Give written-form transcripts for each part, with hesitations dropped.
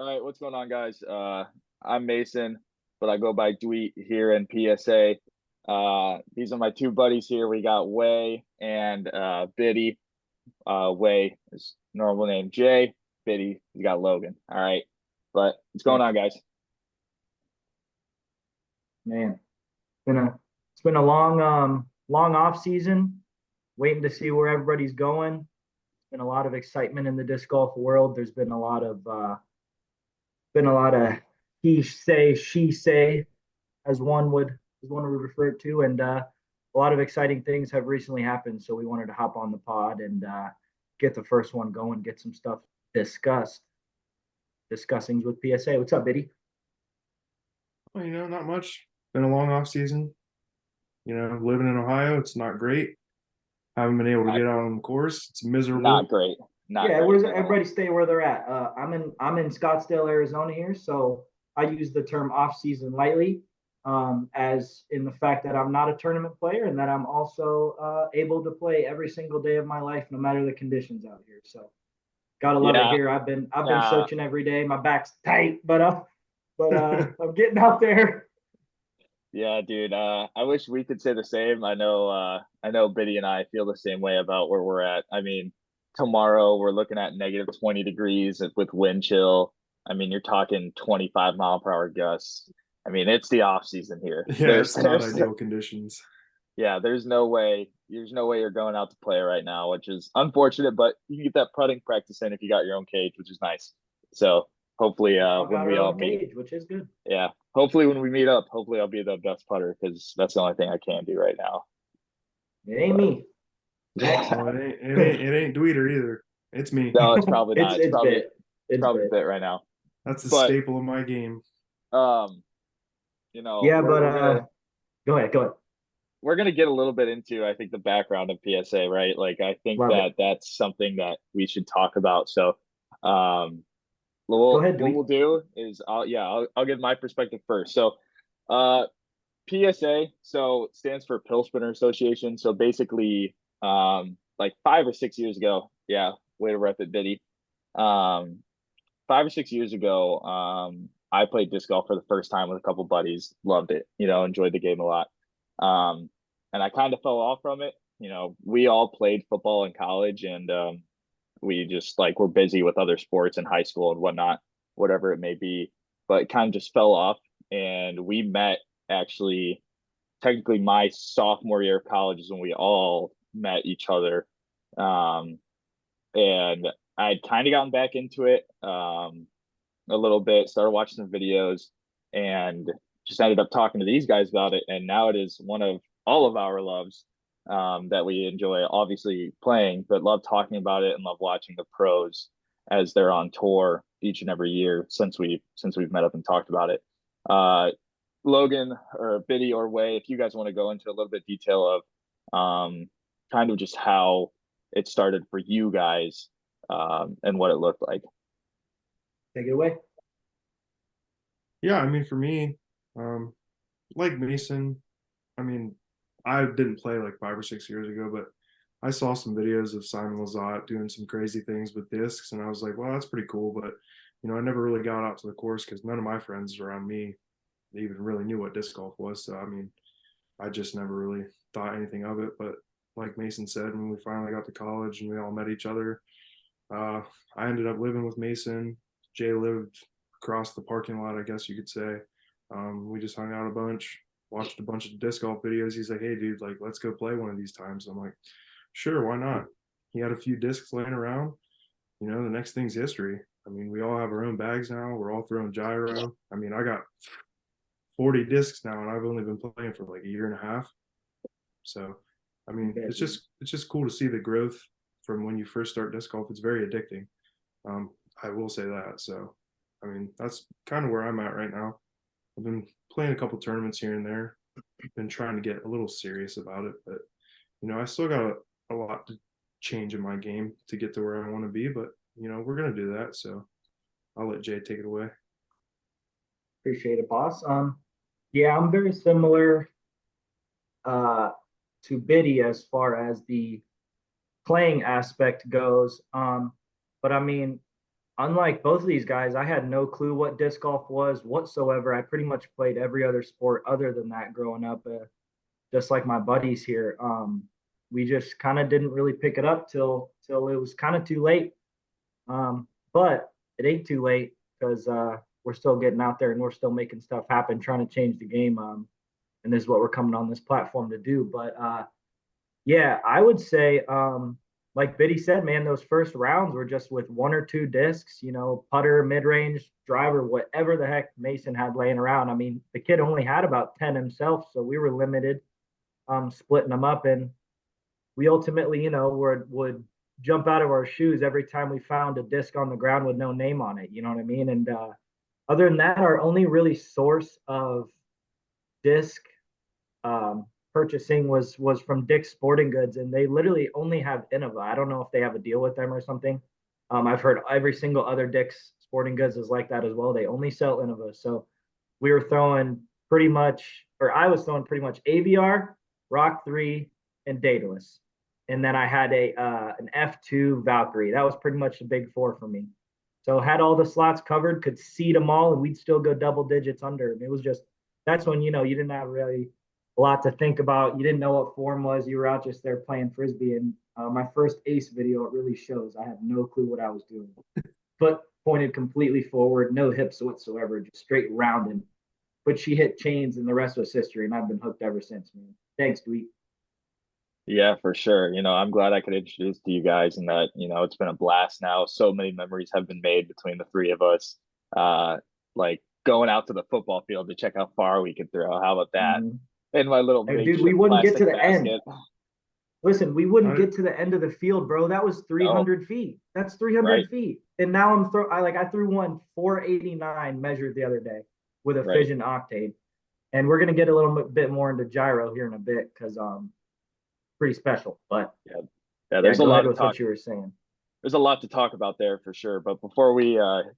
All right, what's going on, guys? I'm Mason, but I go by Dweet here in PSA. These are my two buddies here. We got Way and Biddy. Way is normal name Jay. Biddy, you got Logan. All right, but what's going on, guys? Man, it's been a long off season. Waiting to see where everybody's going. Been a lot of excitement in the disc golf world. There's been a lot of he say she say as one would refer it to, and a lot of exciting things have recently happened. So we wanted to hop on the pod and get the first one going, get some stuff discussed. Discussings with PSA. What's up, Biddy? Well, not much. Been a long off season. Living in Ohio, it's not great. Haven't been able to Not, get out on the course. It's miserable. not great. Not Yeah, great. where's everybody stay where they're at? I'm in Scottsdale, Arizona here, so I use the term off season lightly, as in the fact that I'm not a tournament player and that I'm also able to play every single day of my life, no matter the conditions out here. So gotta love it Yeah, here. I've been yeah, searching every day. My back's tight, but I'm getting out there. yeah, dude. I wish we could say the same. I know Biddy and I feel the same way about where we're at. I mean, tomorrow we're looking at negative 20 degrees with wind chill. I mean, you're talking 25-mile-per-hour gusts. I mean, it's the off season here. Yeah, There's it's not there's ideal conditions. yeah, there's no way you're going out to play right now, which is unfortunate, but you can get that putting practice in if you got your own cage, which is nice. So hopefully We all when got we our all own meet, cage, which is good. yeah, hopefully when we meet up, hopefully I'll be the best putter because that's the only thing I can do right now. It ain't But me. Next Well, time. it ain't Dweeter either. It's me. no, it's probably it's not. It's it's probably bit. it's It's probably bit. fit right now. That's the But staple of my game. um, Yeah, we're but we're gonna go ahead, go ahead. we're gonna get a little bit into I think the background of PSA, right? Like I think Love it. that that's something that we should talk about. So um Go what ahead, what Dewey. we'll do is I'll give my perspective first. So uh PSA so stands for Pill Spinner Association. So basically like 5 or 6 years ago, yeah, way to rep it, Biddy. Um 5 or 6 years ago, I played disc golf for the first time with a couple buddies, loved it, enjoyed the game a lot. Um, and I kind of fell off from it. We all played football in college and we just like were busy with other sports in high school and whatnot, whatever it may be, but it kind of just fell off. And we met actually, technically, my sophomore year of college is when we all met each other. Um, and I'd kind of gotten back into it a little bit, started watching some videos, and just ended up talking to these guys about it. And now it is one of all of our loves that we enjoy, obviously playing, but love talking about it and love watching the pros as they're on tour each and every year since we've met up and talked about it. Logan or Biddy or Way, if you guys want to go into a little bit detail of kind of just how it started for you guys and what it looked like. Take it away. Yeah, I mean, for me, um, like Mason, I mean, I didn't play like 5 or 6 years ago, but I saw some videos of Simon Lizotte doing some crazy things with discs, and I was like, well, that's pretty cool. But I never really got out to the course because none of my friends around me even really knew what disc golf was. So I mean, I just never really thought anything of it. But like Mason said, when we finally got to college and we all met each other, uh, I ended up living with Mason. Jay lived across the parking lot, I guess you could say. We just hung out a bunch, watched a bunch of disc golf videos. He's like, hey, dude, like, let's go play one of these times. I'm like, sure, why not? He had a few discs laying around. The next thing's history. I mean, we all have our own bags now. We're all throwing gyro. I mean, I got 40 discs now, and I've only been playing for like a year and a half. So, I mean, it's just cool to see the growth from when you first start disc golf. It's very addicting. I will say that. So, I mean, that's kind of where I'm at right now. I've been playing a couple tournaments here and there. Been trying to get a little serious about it, but I still got a lot to change in my game to get to where I want to be. But we're gonna do that. So I'll let Jay take it away. Appreciate it, boss. Yeah, I'm very similar uh to Biddy as far as the playing aspect goes. But I mean, unlike both of these guys, I had no clue what disc golf was whatsoever. I pretty much played every other sport other than that growing up, just like my buddies here. We just kind of didn't really pick it up till it was kind of too late. But it ain't too late because we're still getting out there and we're still making stuff happen, trying to change the game. And this is what we're coming on this platform to do. But yeah, I would say, like Biddy said, man, those first rounds were just with one or two discs, putter, mid range, driver, whatever the heck Mason had laying around. I mean, the kid only had about 10 himself, so we were limited, splitting them up. And we ultimately, would jump out of our shoes every time we found a disc on the ground with no name on it. You know what I mean? And other than that, our only really source of disc purchasing was from Dick's Sporting Goods, and they literally only have Innova. I don't know if they have a deal with them or something. I've heard every single other Dick's Sporting Goods is like that as well. They only sell Innova. So we were throwing pretty much, or I was throwing pretty much AVR, Rock 3, and Daedalus. And then I had an F2 Valkyrie. That was pretty much the big four for me. So had all the slots covered, could seed them all, and we'd still go double digits under. And it was just, that's when, you didn't have really a lot to think about. You didn't know what form was. You were out just there playing Frisbee. And my first ace video, it really shows. I had no clue what I was doing. Foot pointed completely forward, no hips whatsoever, just straight rounding. But she hit chains, and the rest was history. And I've been hooked ever since, man. Thanks, Dweet. Yeah, for sure. I'm glad I could introduce to you guys and that, it's been a blast now. So many memories have been made between the three of us. Like going out to the football field to check how far we could throw. How about that? In my little Hey, dude, we makeshift wouldn't get to plastic the end. basket. Listen, we wouldn't get to the end of the field, bro. That was 300 feet. That's 300 Right. feet. And now I threw one 489 measured the other day with a fission octane. And we're gonna get a little bit more into gyro here in a bit because pretty special. But there's a lot with what you were saying. There's a lot to talk about there for sure. But before we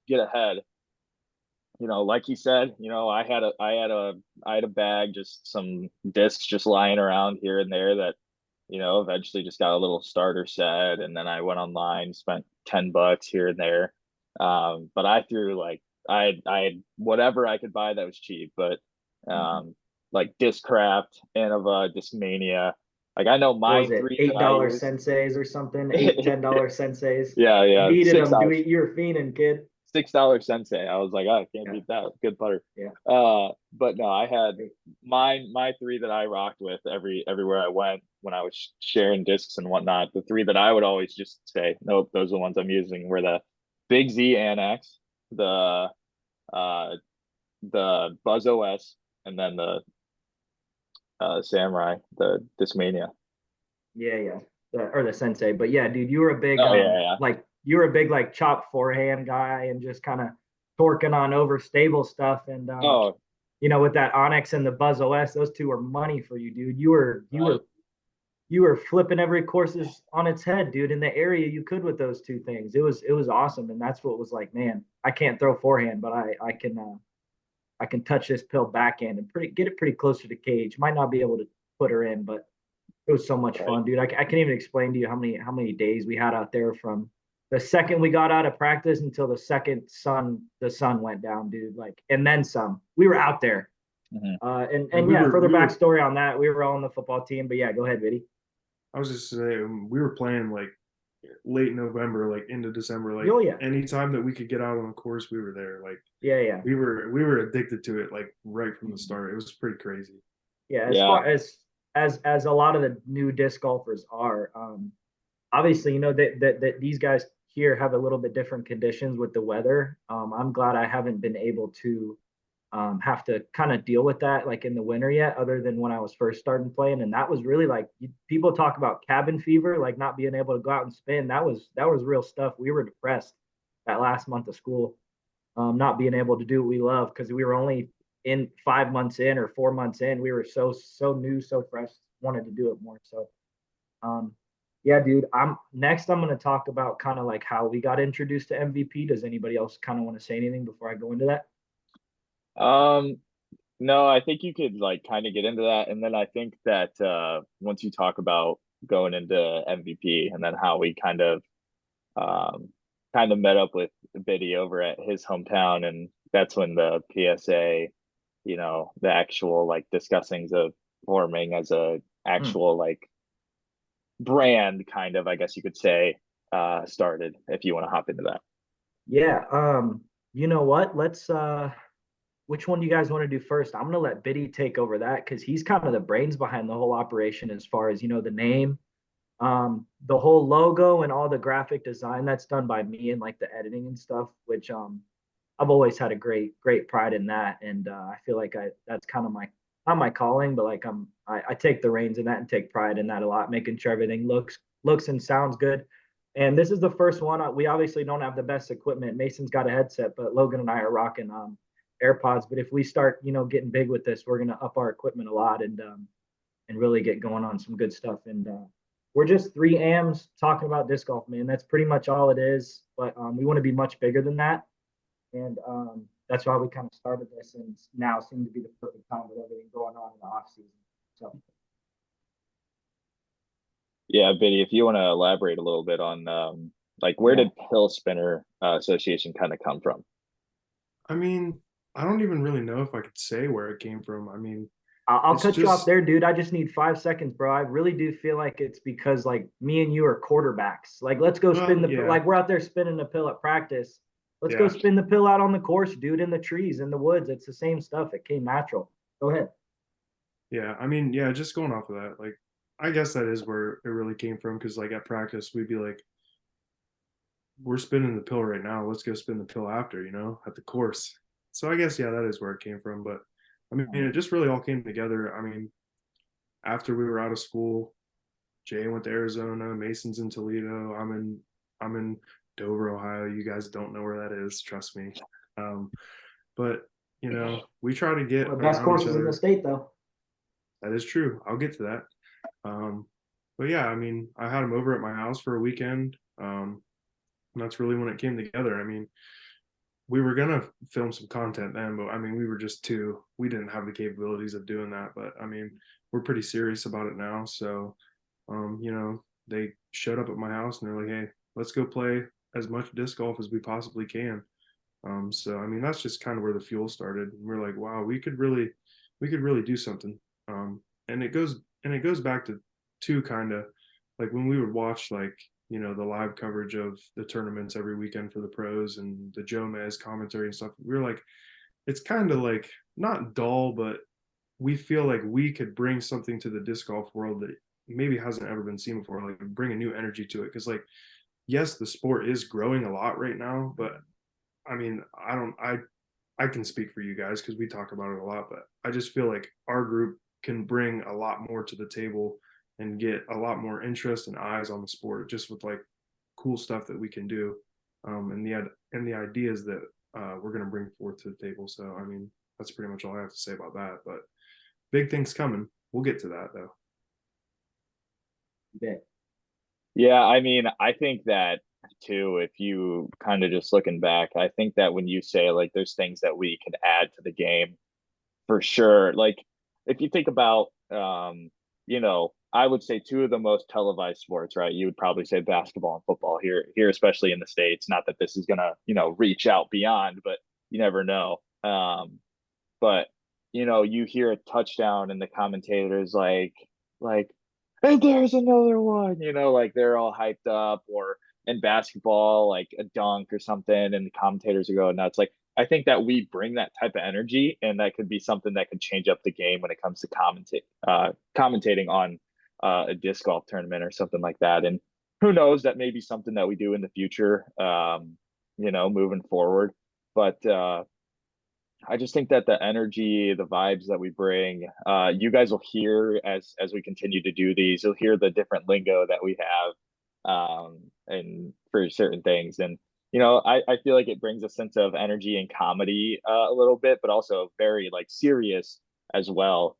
get ahead, like he said, I had a bag, just some discs just lying around here and there that, eventually just got a little starter set, and then I went online, spent $10 here and there. But I threw I had whatever I could buy that was cheap, but like Discraft, Innova, Discmania. Like I know my three $8 senseis or something, $10 senseis. Yeah. I needed them. You're fiending, kid. $6 sensei. I was like, oh, I can't beat that. Good putter. Yeah. But no, I had my three that I rocked with everywhere I went when I was sharing discs and whatnot. The three that I would always just say, nope, those are the ones I'm using, were the Big Z Annex, the Buzz OS, and then the Samurai, the Discmania. Yeah. Or the sensei. But yeah, dude, you were a big you were a big like chop forehand guy and just kind of torquing on overstable stuff. And with that Onyx and the Buzz OS, those two were money for you, dude. You were flipping every courses on its head, dude, in the area you could with those two things. It was awesome. And that's what was like, man, I can't throw forehand, but I can touch this pill backhand and get it pretty close to the cage. Might not be able to put her in, but it was so much fun, dude. I can't even explain to you how many days we had out there from the second we got out of practice until the second the sun went down, dude. And then some. We were out there. Further backstory on that, we were all on the football team. But yeah, go ahead, Viddy. I was just saying, we were playing late November, into December, anytime that we could get out on the course, we were there. We were addicted to it, right from the start. It was pretty crazy. Yeah, far as a lot of the new disc golfers are, obviously, that these guys here have a little bit different conditions with the weather. I'm glad I haven't been able to have to kind of deal with that in the winter yet, other than when I was first starting playing. And that was really people talk about cabin fever, not being able to go out and spin. That was real stuff. We were depressed that last month of school, not being able to do what we love because we were only in 5 months in or 4 months in. We were so new, so fresh, wanted to do it more. So yeah, dude, I'm going to talk about kind of how we got introduced to MVP. Does anybody else kind of want to say anything before I go into that? No, I think you could kind of get into that, and then I think that once you talk about going into MVP and then how we kind of kind of met up with Biddy over at his hometown, and that's when the PSA, the actual like discussings of forming as a Mm. actual like brand kind of, I guess you could say, started, if you want to hop into that. Yeah. You know what? Let's which one do you guys want to do first? I'm gonna let Biddy take over that because he's kind of the brains behind the whole operation as far as the name, the whole logo and all the graphic design that's done by me and like the editing and stuff, which I've always had a great pride in that, and I feel like that's kind of my not my calling, but like I take the reins in that and take pride in that a lot, making sure everything looks and sounds good. And this is the first one. We obviously don't have the best equipment. Mason's got a headset, but Logan and I are rocking AirPods. But if we start, getting big with this, we're gonna up our equipment a lot and really get going on some good stuff. And we're just three AMs talking about disc golf, man. That's pretty much all it is. But we want to be much bigger than that, and that's why we kind of started this. And now seems to be the perfect time with everything going on in the off season. So Yeah, Biddy, if you want to elaborate a little bit on like where yeah, did Pill Spinner Association kind of come from? I mean, I don't even really know if I could say where it came from. I mean, I'll it's cut you off just there, dude. I just need 5 seconds, bro. I really do feel like it's because like me and you are quarterbacks. Like, let's go spin well, the yeah, like we're out there spinning the pill at practice. Let's go yeah, spin the pill out on the course, dude, in the trees, in the woods. It's the same stuff. It came natural. Go ahead. yeah. I mean, yeah, just going off of that, like I guess that is where it really came from because like at practice we'd be like, we're spinning the pill right now. Let's go spin the pill after, at the course. So I guess yeah, that is where it came from. But I mean, it just really all came together. I mean, after we were out of school, Jay went to Arizona, Mason's in Toledo. I'm in Dover, Ohio. You guys don't know where that is, trust me. Um, but we try to One get of the best around each courses in the other. state, though. That is true. I'll get to that. Um, but yeah, I mean, I had him over at my house for a weekend. And that's really when it came together. I mean, we were gonna film some content then, but I mean, we were just too. We didn't have the capabilities of doing that. But I mean, we're pretty serious about it now. So, they showed up at my house and they're like, "Hey, let's go play as much disc golf as we possibly can." So I mean, that's just kind of where the fuel started. We're like, "Wow, we could really do something." And it goes back to two kind of like when we would watch like the live coverage of the tournaments every weekend for the pros and the Joe Mez commentary and stuff. We were like, it's kind of like not dull, but we feel like we could bring something to the disc golf world that maybe hasn't ever been seen before, like bring a new energy to it. Because like, yes, the sport is growing a lot right now, but I mean, I can speak for you guys because we talk about it a lot, but I just feel like our group can bring a lot more to the table and get a lot more interest and eyes on the sport just with like cool stuff that we can do, and the ideas that we're going to bring forth to the table. So I mean, that's pretty much all I have to say about that. But big things coming. We'll get to that though. Yeah. Yeah, I mean, I think that too, if you kind of just looking back, I think that when you say like there's things that we can add to the game for sure. Like if you think about I would say two of the most televised sports, right? You would probably say basketball and football here, especially in the States. Not that this is gonna, reach out beyond, but you never know. But you hear a touchdown and the commentators like, and there's another one, like they're all hyped up, or in basketball, like a dunk or something, and the commentators are going nuts. Like I think that we bring that type of energy, and that could be something that could change up the game when it comes to commentating on a disc golf tournament or something like that. And who knows, that may be something that we do in the future, moving forward. But I just think that the energy, the vibes that we bring, you guys will hear as we continue to do these. You'll hear the different lingo that we have, and for certain things. And I feel like it brings a sense of energy and comedy a little bit, but also very like serious as well.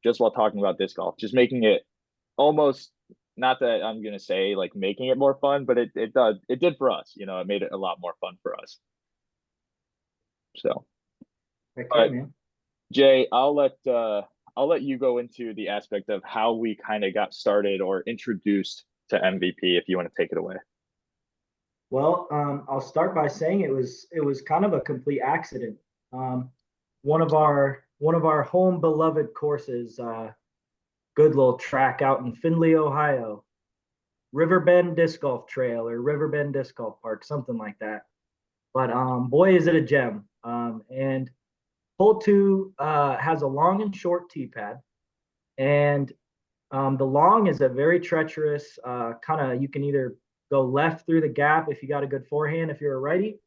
Just while talking about disc golf, just making it almost, not that I'm gonna say like making it more fun, but it did for us. It made it a lot more fun for us. So. Heck yeah, But man. Jay, I'll let you go into the aspect of how we kind of got started or introduced to MVP if you want to take it away. Well, I'll start by saying it was kind of a complete accident. Um, one of our home beloved courses, good little track out in Findlay, Ohio, Riverbend Disc Golf Trail or Riverbend Disc Golf Park, something like that. But boy, is it a gem! And hole two has a long and short tee pad, and the long is a very treacherous kind of. You can either go left through the gap if you got a good forehand if you're a righty,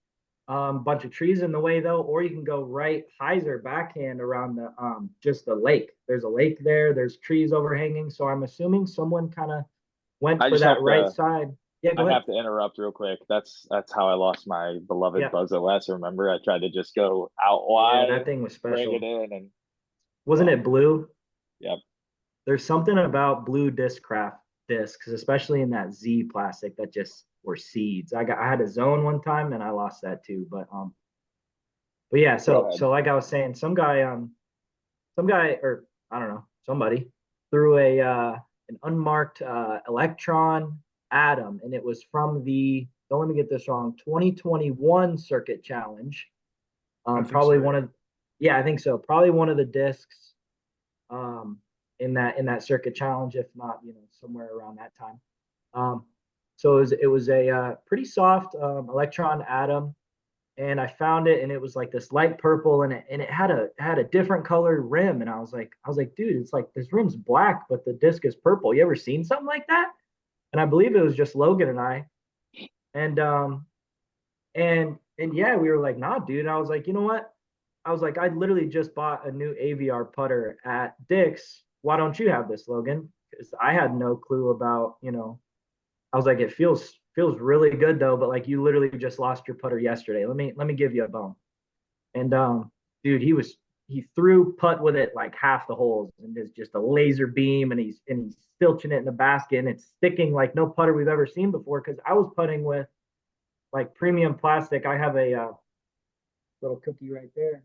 bunch of trees in the way though, or you can go right hyzer backhand around the just the lake. There's a lake there. There's trees overhanging. So I'm assuming someone kind of went I for just that have right to side. Yeah, I go ahead. have to interrupt real quick. That's how I lost my beloved Yeah, Buzz OS. Remember, I tried to just go out yeah, that wide, thing was bring it special. in, and Wasn't well, it blue? yep. There's something about blue Discraft discs, especially in that Z plastic that just were seeds. I had a zone one time and I lost that too. But yeah, Go so ahead. like I was saying, some guy or I don't know, somebody threw a an unmarked Electron Atom, and it was from the, don't let me get this wrong, 2021 Circuit Challenge. I think so. Probably Yeah. one of, yeah, I think so. Probably one of the discs um, in that Circuit Challenge, if not, somewhere around that time. Um, so it was a pretty soft Electron Atom, and I found it, and it was like this light purple, and it had a different colored rim, and I was like, dude, it's like this rim's black, but the disc is purple. You ever seen something like that? And I believe it was just Logan and I, and and yeah, we were like, nah, dude. And I was like, you know what? I was like, I literally just bought a new AVR putter at Dick's. Why don't you have this, Logan? Because I had no clue about, I was like, it feels really good though, but like you literally just lost your putter yesterday. Let me give you a bone. And dude, he threw putt with it like half the holes, and it's just a laser beam, and he's filching it in the basket, and it's sticking like no putter we've ever seen before. Because I was putting with like premium plastic. I have a little cookie right there,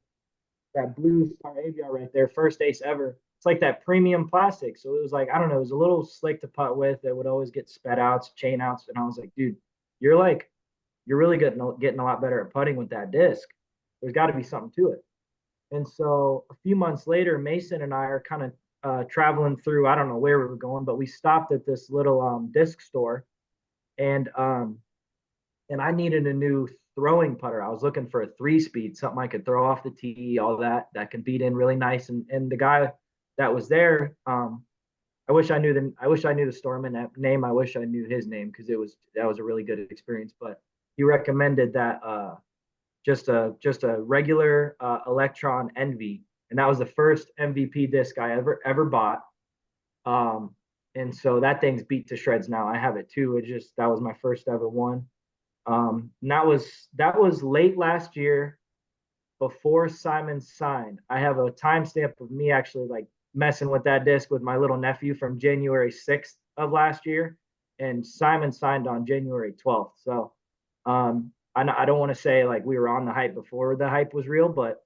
that blue Star AVR right there, first ace ever. It's like that premium plastic. So it was like, I don't know, it was a little slick to putt with. It would always get sped outs, chain outs. And I was like, dude, you're really getting a lot better at putting with that disc. There's got to be something to it. And so a few months later, Mason and I are kind of traveling through, I don't know where we were going, but we stopped at this little disc store, and and I needed a new throwing putter. I was looking for a 3-speed, something I could throw off the tee, all that can beat in really nice. And the guy that was there, I wish I knew the storeman name. I wish I knew his name because that was a really good experience. But he recommended that just a regular Electron Envy, and that was the first MVP disc I ever bought. Um, and so that thing's beat to shreds now. I have it too. That was my first ever one. And that was late last year before Simon signed. I have a timestamp of me actually like messing with that disc with my little nephew from January 6th of last year, and Simon signed on January 12th. So I don't want to say like we were on the hype before the hype was real, but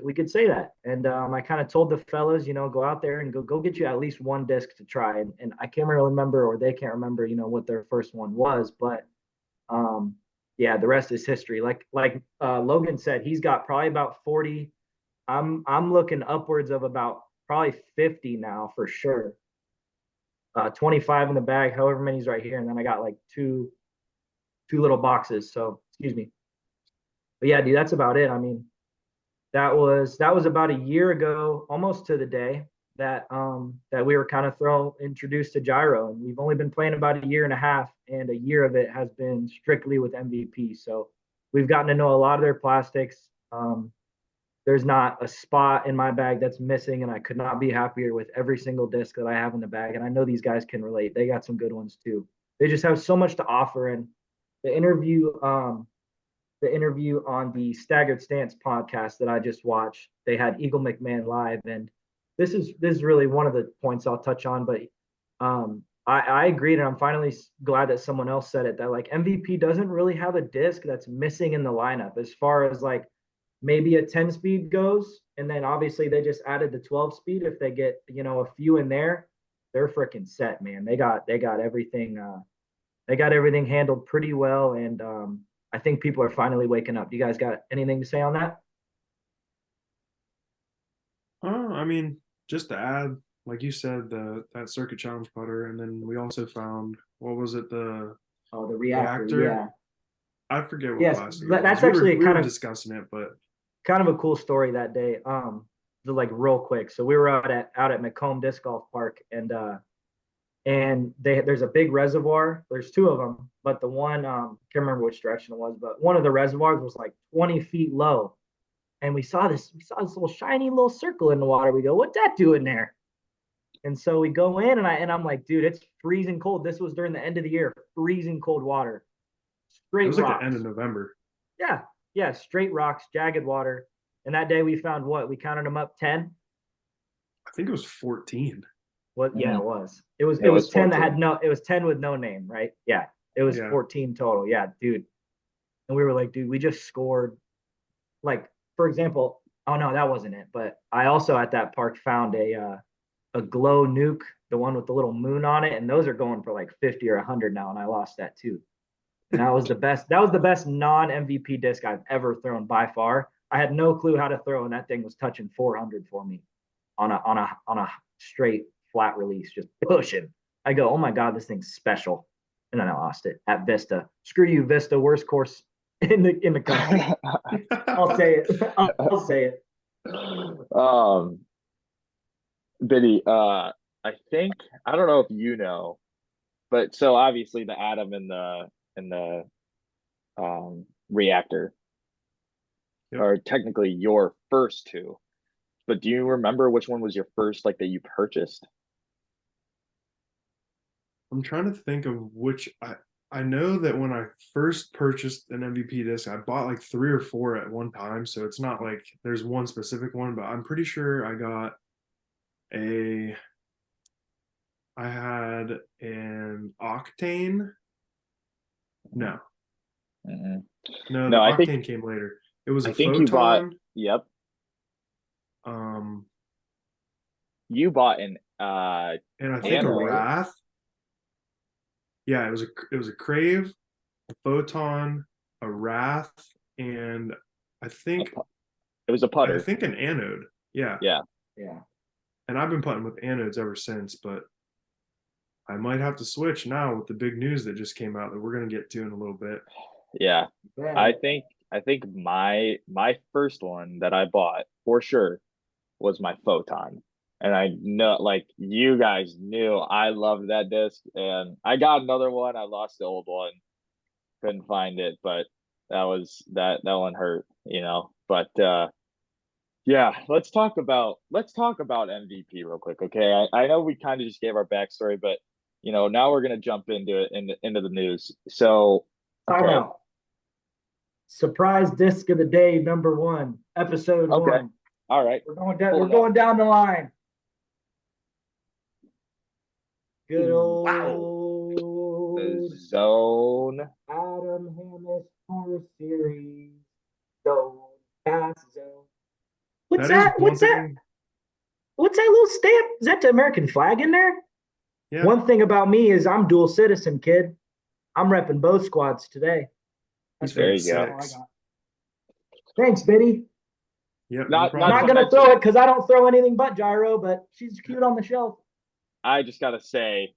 we could say that. And I kind of told the fellas, go out there and go get you at least one disc to try. And I can't really remember, or they can't remember, what their first one was, but um, yeah, the rest is history. Like Logan said, he's got probably about 40. I'm looking upwards of about probably 50 now for sure. 25 in the bag, however many's right here, and then I got like two little boxes. So excuse me. But yeah, dude, that's about it. I mean, that was about a year ago, almost to the day that we were kind of introduced to gyro, and we've only been playing about a year and a half, and a year of it has been strictly with MVP. So we've gotten to know a lot of their plastics. There's not a spot in my bag that's missing, and I could not be happier with every single disc that I have in the bag. And I know these guys can relate. They got some good ones too. They just have so much to offer. And the interview, on the Staggered Stance podcast that I just watched, they had Eagle McMahon live, and this is really one of the points I'll touch on. But I agreed, and I'm finally glad that someone else said it, that like MVP doesn't really have a disc that's missing in the lineup as far as like maybe a 10 speed goes, and then obviously they just added the 12 speed. If they get a few in there, they're freaking set, man. They got everything they got everything handled pretty well, and I think people are finally waking up. Do you guys got anything to say on that? I mean, just to add, like you said, that circuit challenge putter, and then we also found, what was it, the Oh, the reactor, reactor? yeah. I forget what Yes, plastic it was. that's We actually were discussing it, but kind of a cool story that day. Like real quick. So we were out at McMahon Disc Golf Park, and there's a big reservoir. There's two of them, but the one can't remember which direction it was, but one of the reservoirs was like 20 feet low, and we saw this little shiny little circle in the water. We go, what's that doing there? And so we go in, and I'm like, dude, it's freezing cold. This was during the end of the year, freezing cold water, it straight was like rocks. the end of November. Yeah, yeah, straight rocks, jagged water. And that day we found what? We counted them up 10. I think it was 14. What? Yeah, it was. It was 10 that 14. had no. It was 10 with no name, right? Yeah, it was Yeah. 14 total. Yeah, dude. And we were like, dude, we just scored. Like, for example, oh no, that wasn't it. But I also at that park found a glow nuke, the one with the little moon on it, and those are going for like 50 or 100 now, and I lost that too. And that was the best. That was the best non MVP disc I've ever thrown by far. I had no clue how to throw, and that thing was touching 400 for me on a straight flat release, just pushing. I go, oh my god, this thing's special, and then I lost it at Vista. Screw you, Vista, worst course in the country. I'll say it. I'll say it. Biddy, I think I don't know if you know, but so obviously the atom in the reactor Yep. are technically your first two. But do you remember which one was your first, like that you purchased? I'm trying to think of which I know that when I first purchased an MVP disc, I bought like 3 or 4 at one time. So it's not like there's one specific one, but I'm pretty sure I had an Octane. No, Mm-mm. no, the No, I Octane think came later. It was I a think you bought. Photon. Yep, Um, you bought an and I think a anode. Wrath. Yeah, it was a Crave, a Photon, a Wrath, and I think It was a putter. an Anode. Yeah, Yeah, Yeah. and I've been putting with anodes ever since, but I might have to switch now with the big news that just came out that we're going to get to in a little bit. yeah. Yeah. I think my first one that I bought for sure was my Photon. And I know, like, you guys knew I loved that disc, and I got another one. I lost the old one, couldn't find it, but that one hurt, you know. But yeah, let's talk about MVP real quick, okay? I know we kind of just gave our backstory, but now we're gonna jump into it into the news. So, Time okay, out. Surprise disc of the day, number 1, episode okay, 1. all right, We're going down. pull We're it up. going down the line. Good Wow. The old zone. Adam Hammis Tour Series. Zone pass zone. What's That is that? one What's that? thing. What's that little stamp? Is that the American flag in there? Yeah, One thing about me is I'm dual citizen, kid. I'm repping both squads today. he's There wearing you go. That's all I 6. got. Thanks, Biddy. Yep, Not no not Not problem. to gonna mention, throw it because I don't throw anything but gyro, but she's cute on the shelf. I just gotta say,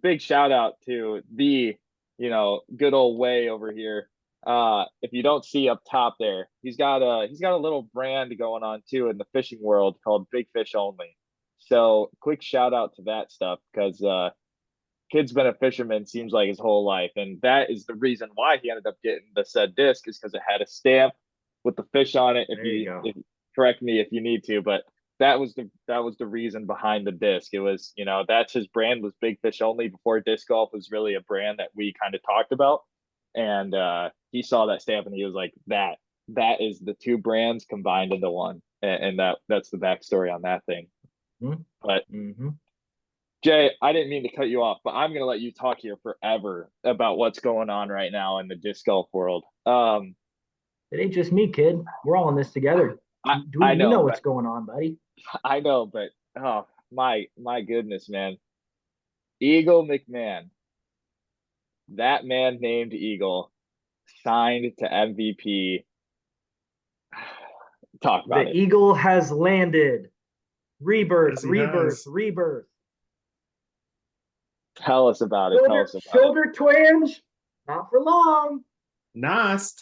big shout out to the, good old Way over here. If you don't see up top there, he's got a little brand going on too in the fishing world called Big Fish Only. So quick shout out to that stuff because kid's been a fisherman seems like his whole life, and that is the reason why he ended up getting the said disc is because it had a stamp with the fish on it. There you go. If correct me if you need to, but that was the reason behind the disc. It was, that's his brand was Big Fish Only before disc golf was really a brand that we kind of talked about. And he saw that stamp and he was like, that is the two brands combined into one. And that's the backstory on that thing. Mhm. But Mm-hmm. Jay, I didn't mean to cut you off, but I'm gonna let you talk here forever about what's going on right now in the disc golf world. It ain't just me, kid. We're all in this together. I You know know, what's but going on, buddy. I know, but oh my goodness, man. Eagle McMahon that man named Eagle signed to MVP. Talk about The it. Eagle has landed. Rebirth, Yes, he rebirth, has. rebirth. Tell us about it. Tell us about it. Shoulder twinge, not for long. Nice.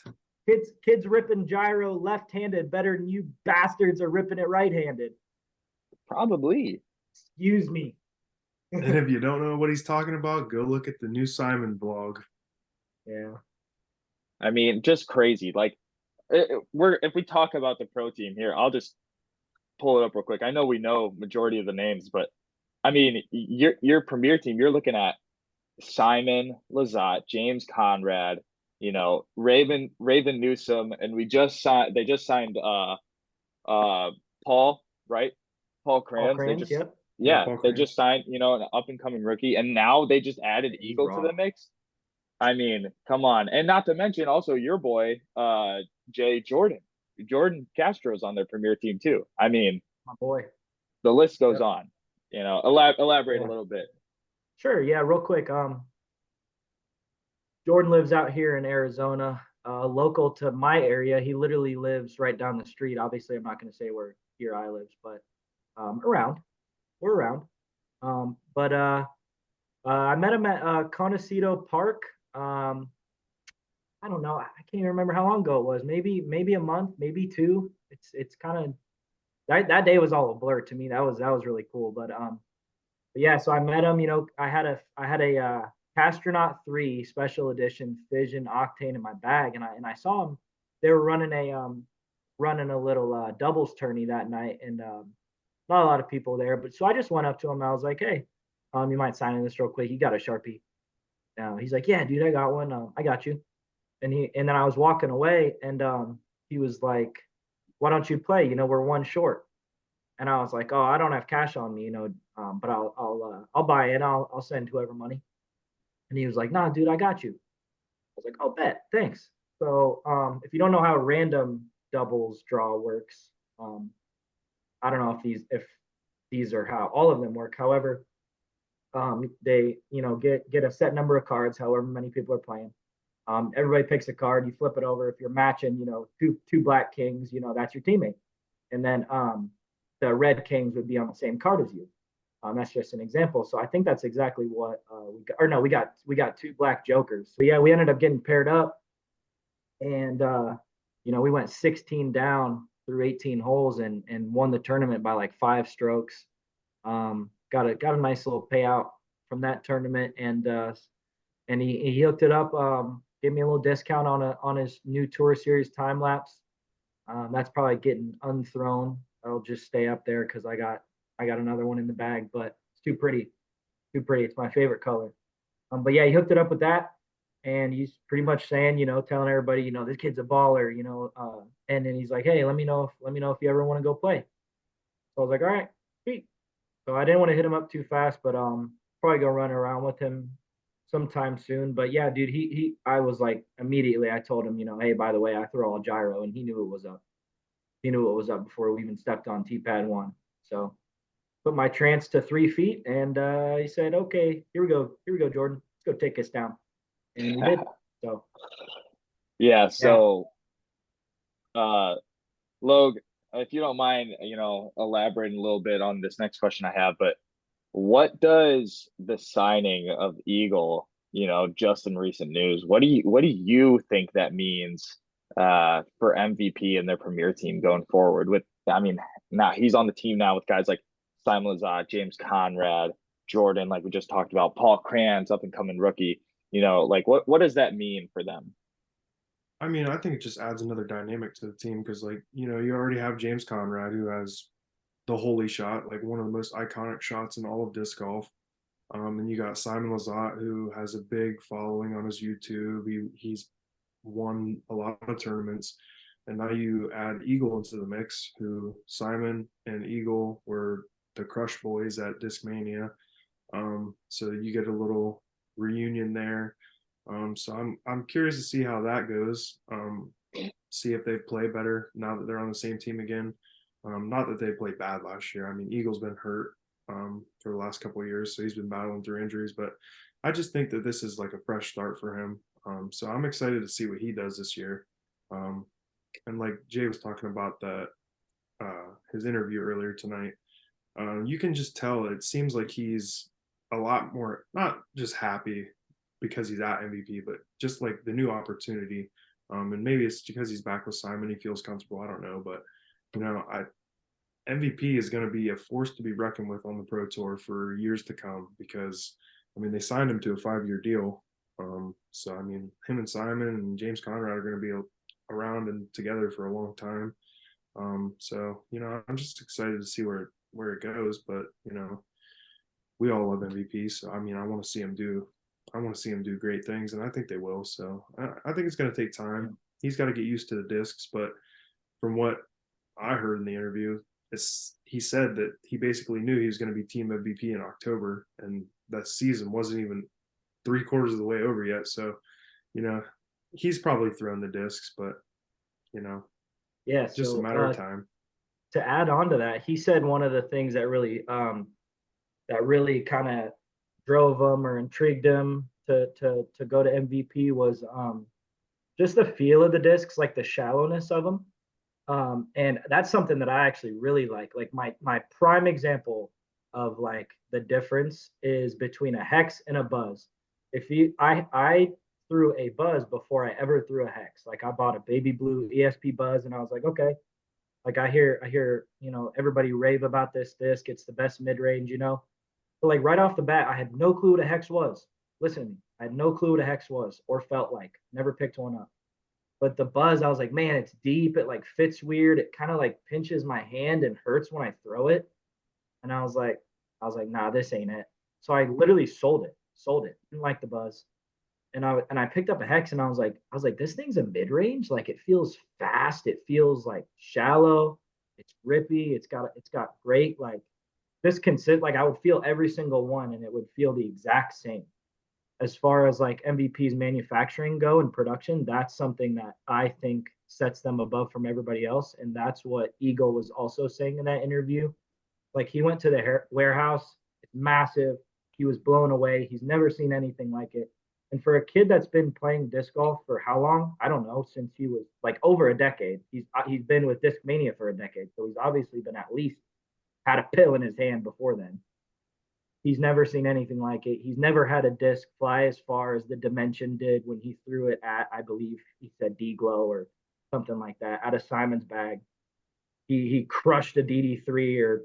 Kids ripping gyro left-handed better than you bastards are ripping it right-handed. Probably. Excuse me. And if you don't know what he's talking about, go look at the new Simon blog. Yeah. I mean, just crazy. Like, we're if we talk about the pro team here, I'll just pull it up real quick. I know we know majority of the names, but I mean, your premier team, you're looking at Simon Lizotte, James Conrad, Raven Newsom, and they just signed Paul, right? Paul All Kranz. crayons, yep. Yeah, Yeah, Paul they Cram. just signed, an up and coming rookie, and now they just added He's Eagle to raw. the mix. I mean, come on. And not to mention also your boy, Jay Jordan. Jordan Castro's on their premier team too. I mean, My boy. the list goes Yep. on. Elaborate a Yeah. little bit. Sure, yeah, real quick. Jordan lives out here in Arizona, local to my area. He literally lives right down the street. Obviously, I'm not going to say where here I lives, but around. We're around. But I met him at Contecito Park. I don't know. I can't even remember how long ago it was. Maybe a month, maybe two. It's kind of that day was all a blur to me. That was really cool. But yeah, so I met him. I had a Castronaut 3 special edition Fission Octane in my bag, and I saw him. They were running a little doubles tourney that night, and not a lot of people there. But so I just went up to him. I was like, hey, you might sign in this real quick. You got a Sharpie? He's like, yeah, dude, I got one. I got you. And then I was walking away, and he was like, why don't you play? We're one short. And I was like, oh, I don't have cash on me, but I'll buy it. I'll send whoever money. And he was like, nah, dude, I got you. I was like, oh, bet, thanks. So if you don't know how random doubles draw works, I don't know if these are how all of them work. However, they get a set number of cards, however many people are playing. Everybody picks a card. You flip it over. If you're matching, two black kings, that's your teammate. And then the red kings would be on the same card as you. That's just an example. So I think that's exactly what we got. Or no, we got two black jokers. So yeah, we ended up getting paired up, and we went 16 down through 18 holes and won the tournament by like 5 strokes. Got a nice little payout from that tournament, and he hooked it up. Gave me a little discount on his new Tour Series time lapse. That's probably getting unthrown. I'll just stay up there because I got another one in the bag, but it's too pretty. It's my favorite color. But yeah, he hooked it up with that, and he's pretty much saying, telling everybody, this kid's a baller, and then he's like, hey, let me know if you ever want to go play. So I was like, all right, sweet. So I didn't want to hit him up too fast, but probably go run around with him sometime soon. But yeah, dude, I was like immediately I told him, hey, by the way, I throw a gyro, and he knew it was up. He knew it was up before we even stepped on T-pad 1. So put my trance to 3 feet, and he said, okay, here we go, Jordan, let's go take this down, and we did. So yeah. So, Logue, if you don't mind, elaborating a little bit on this next question I have, but what does the signing of Eagle, just in recent news, what do you think that means for MVP and their premier team going forward? Now he's on the team now with guys like Simon Lizotte, James Conrad, Jordan, like we just talked about, Paul Kranz, up and coming rookie. Like what does that mean for them? I mean, I think it just adds another dynamic to the team because, like, you already have James Conrad, who has the holy shot, like one of the most iconic shots in all of disc golf. And you got Simon Lizotte, who has a big following on his YouTube. He's won a lot of tournaments. And now you add Eagle into the mix, who Simon and Eagle were the Crush Boys at Discmania. So you get a little reunion there. So I'm curious to see how that goes. See if they play better now that they're on the same team again. Not that they played bad last year. I mean, Eagle's been hurt for the last couple of years, so he's been battling through injuries. But I just think that this is like a fresh start for him. So I'm excited to see what he does this year. Um, and like Jay was talking about that his interview earlier tonight, you can just tell it seems like he's a lot more not just happy because he's at MVP, but just like the new opportunity. And maybe it's because he's back with Simon, he feels comfortable. I don't know, but MVP is going to be a force to be reckoned with on the Pro Tour for years to come because, I mean, they signed him to a 5-year deal. So, I mean, him and Simon and James Conrad are going to be around and together for a long time. So, I'm just excited to see where it goes. But, we all love MVP. So, I mean, I want to see him do great things, and I think they will. So, I think it's going to take time. He's got to get used to the discs. But from what I heard in the interview, he said that he basically knew he was going to be team MVP in October, and that season wasn't even 3/4 of the way over yet. So, he's probably thrown the discs, but Yeah. just a So matter of time. to add on to that, he said one of the things that really kind of drove him or intrigued him to go to MVP was just the feel of the discs, like the shallowness of them. And that's something that I actually really like. Like my prime example of like the difference is between a hex and a buzz. I threw a buzz before I ever threw a hex. Like I bought a baby blue ESP buzz, and I was like, okay. Like I hear everybody rave about this disc. It's the best mid range, But like right off the bat, I had no clue what a hex was. Listen to me, I had no clue what a hex was or felt like. Never picked one up. But the buzz, I was like, man, it's deep. It like fits weird. It kind of like pinches my hand and hurts when I throw it. And I was like, nah, this ain't it. So I literally sold it. Didn't like the buzz. And I picked up a hex, and I was like, this thing's a mid range. Like it feels fast. It feels like shallow. It's grippy. It's got great like this consist. Like I would feel every single one, and it would feel the exact same as far as like MVP's manufacturing go and production. That's something that I think sets them above from everybody else. And that's what Eagle was also saying in that interview. Like he went to the warehouse, it's massive. He was blown away. He's never seen anything like it. And for a kid that's been playing disc golf for how long? I don't know, since he was like over a decade. He's been with Discmania for a decade. So he's obviously been at least had a pill in his hand before then. He's never seen anything like it. He's never had a disc fly as far as the Dimension did when he threw it at, I believe he said D-Glow or something like that, out of Simon's bag. He crushed a DD3 or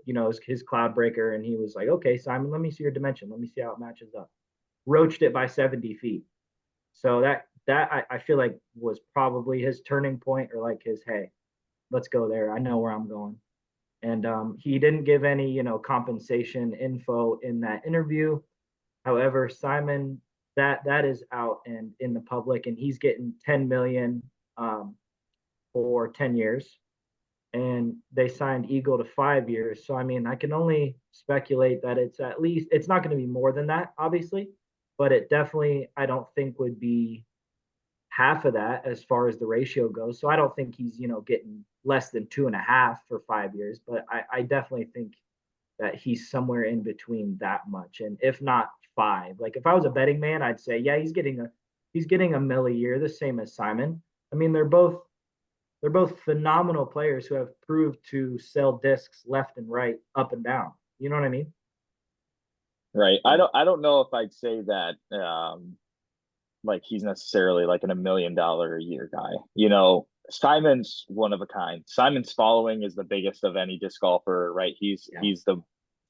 his cloud breaker, and he was like, okay, Simon, let me see your Dimension. Let me see how it matches up. Roached it by 70 feet. So that I feel like was probably his turning point, or like his, hey, let's go there. I know where I'm going. And he didn't give any compensation info in that interview. However, Simon, that is out and in the public, and he's getting 10 million for 10 years, and they signed Eagle to 5 years. So I mean, I can only speculate that it's not going to be more than that, obviously, but it definitely I don't think would be half of that as far as the ratio goes. So I don't think he's getting less than 2.5 for 5 years, but I definitely think that he's somewhere in between that much, and if not 5. Like if I was a betting man, I'd say yeah, he's getting a mill a year, the same as Simon. I mean, they're both phenomenal players who have proved to sell discs left and right, up and down. You know what I mean? Right. I don't know if I'd say that like he's necessarily like $1 million a year guy. Simon's one of a kind. Simon's following is the biggest of any disc golfer, right? He's the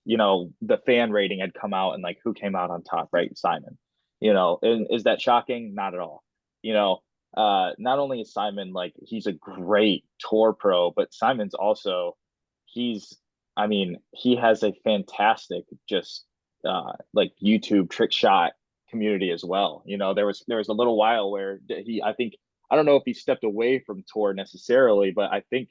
the fan rating had come out, and like who came out on top, right? Simon. And is that shocking? Not at all. Not only is Simon like he's a great tour pro, but Simon's also he has a fantastic just like YouTube trick shot community as well. There was a little while where I don't know if he stepped away from tour necessarily, but I think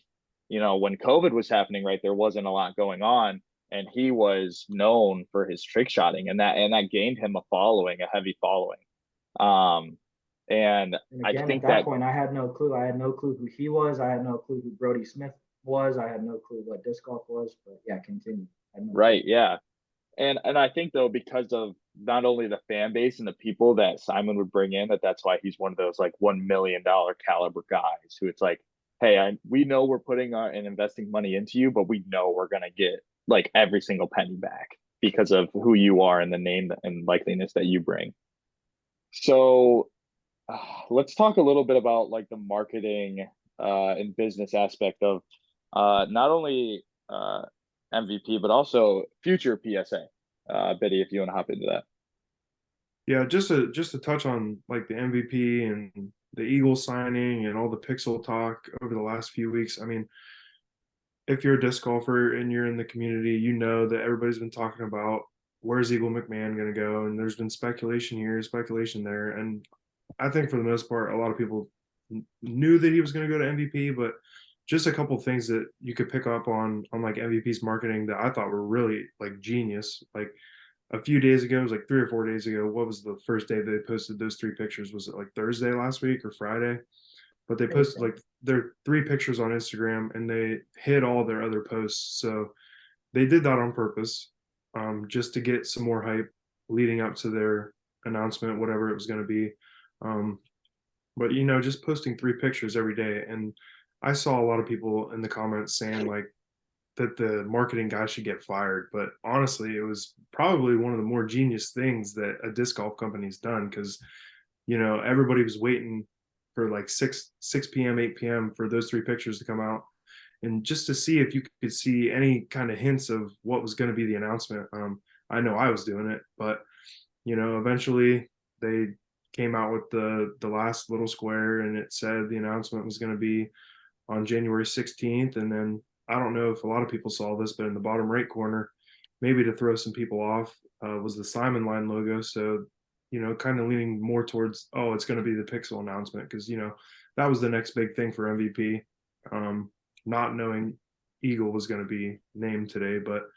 when COVID was happening, right, there wasn't a lot going on, and he was known for his trick shotting, and that gained him a heavy following. And again, I think at that point, I had no clue. I had no clue who he was. I had no clue who Brody Smith was. I had no clue what disc golf was. But yeah, continue. Right, yeah. And I think though, because of not only the fan base and the people that Simon would bring in, that's why he's one of those like $1 million caliber guys who it's like, hey, we know we're putting and investing money into you, but we know we're gonna get like every single penny back because of who you are and the name and likeliness that you bring. So let's talk a little bit about like the marketing and business aspect of not only MVP but also future PSA. Biddy, if you want to hop into that. Yeah, just to touch on like the MVP and the Eagles signing and all the pixel talk over the last few weeks. I mean, if you're a disc golfer and you're in the community, you know that everybody's been talking about where's Eagle McMahon going to go, and there's been speculation here, speculation there, and I think for the most part, a lot of people knew that he was going to go to MVP, but just a couple things that you could pick up on like MVP's marketing that I thought were really like genius. Like a few days ago, it was like 3 or 4 days ago. What was the first day they posted those 3 pictures? Was it like Thursday last week or Friday? But they posted like their 3 pictures on Instagram and they hid all their other posts. So they did that on purpose, just to get some more hype leading up to their announcement, whatever it was going to be. Um, but just posting 3 pictures every day. And I saw a lot of people in the comments saying like that the marketing guy should get fired. But honestly, it was probably one of the more genius things that a disc golf company's done because, everybody was waiting for like 6 p.m., 8 p.m. for those 3 pictures to come out. And just to see if you could see any kind of hints of what was going to be the announcement. I know I was doing it, but eventually they came out with the last little square and it said the announcement was going to be on January 16th. And then I don't know if a lot of people saw this, but in the bottom right corner, maybe to throw some people off, was the Simon Line logo. So, kind of leaning more towards, oh, it's going to be the Pixel announcement because, that was the next big thing for MVP. Not knowing Eagle was going to be named today, but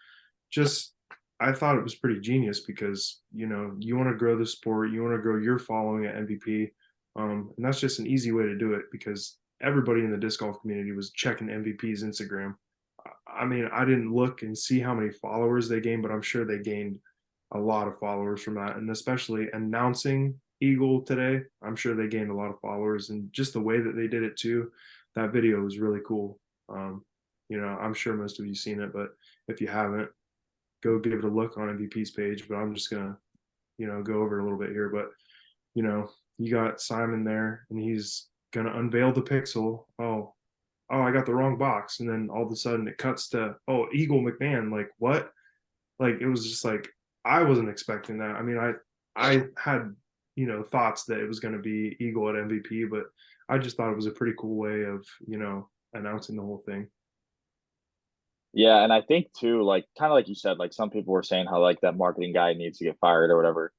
just I thought it was pretty genius because you want to grow the sport, you want to grow your following at MVP, and that's just an easy way to do it because everybody in the disc golf community was checking MVP's Instagram. I mean, I didn't look and see how many followers they gained, but I'm sure they gained a lot of followers from that, and especially announcing Eagle today, I'm sure they gained a lot of followers, and just the way that they did it too. That video was really cool. I'm sure most of you seen it, but if you haven't, go give it a look on MVP's page. But I'm just gonna, go over it a little bit here. But you got Simon there, and he's gonna unveil the Pixel. Oh, I got the wrong box, and then all of a sudden it cuts to Eagle McMahon. Like what? Like it was just like I wasn't expecting that. I mean, I had thoughts that it was going to be Eagle at MVP, but I just thought it was a pretty cool way of announcing the whole thing. Yeah, and I think too, like kind of like you said, like some people were saying how like that marketing guy needs to get fired or whatever.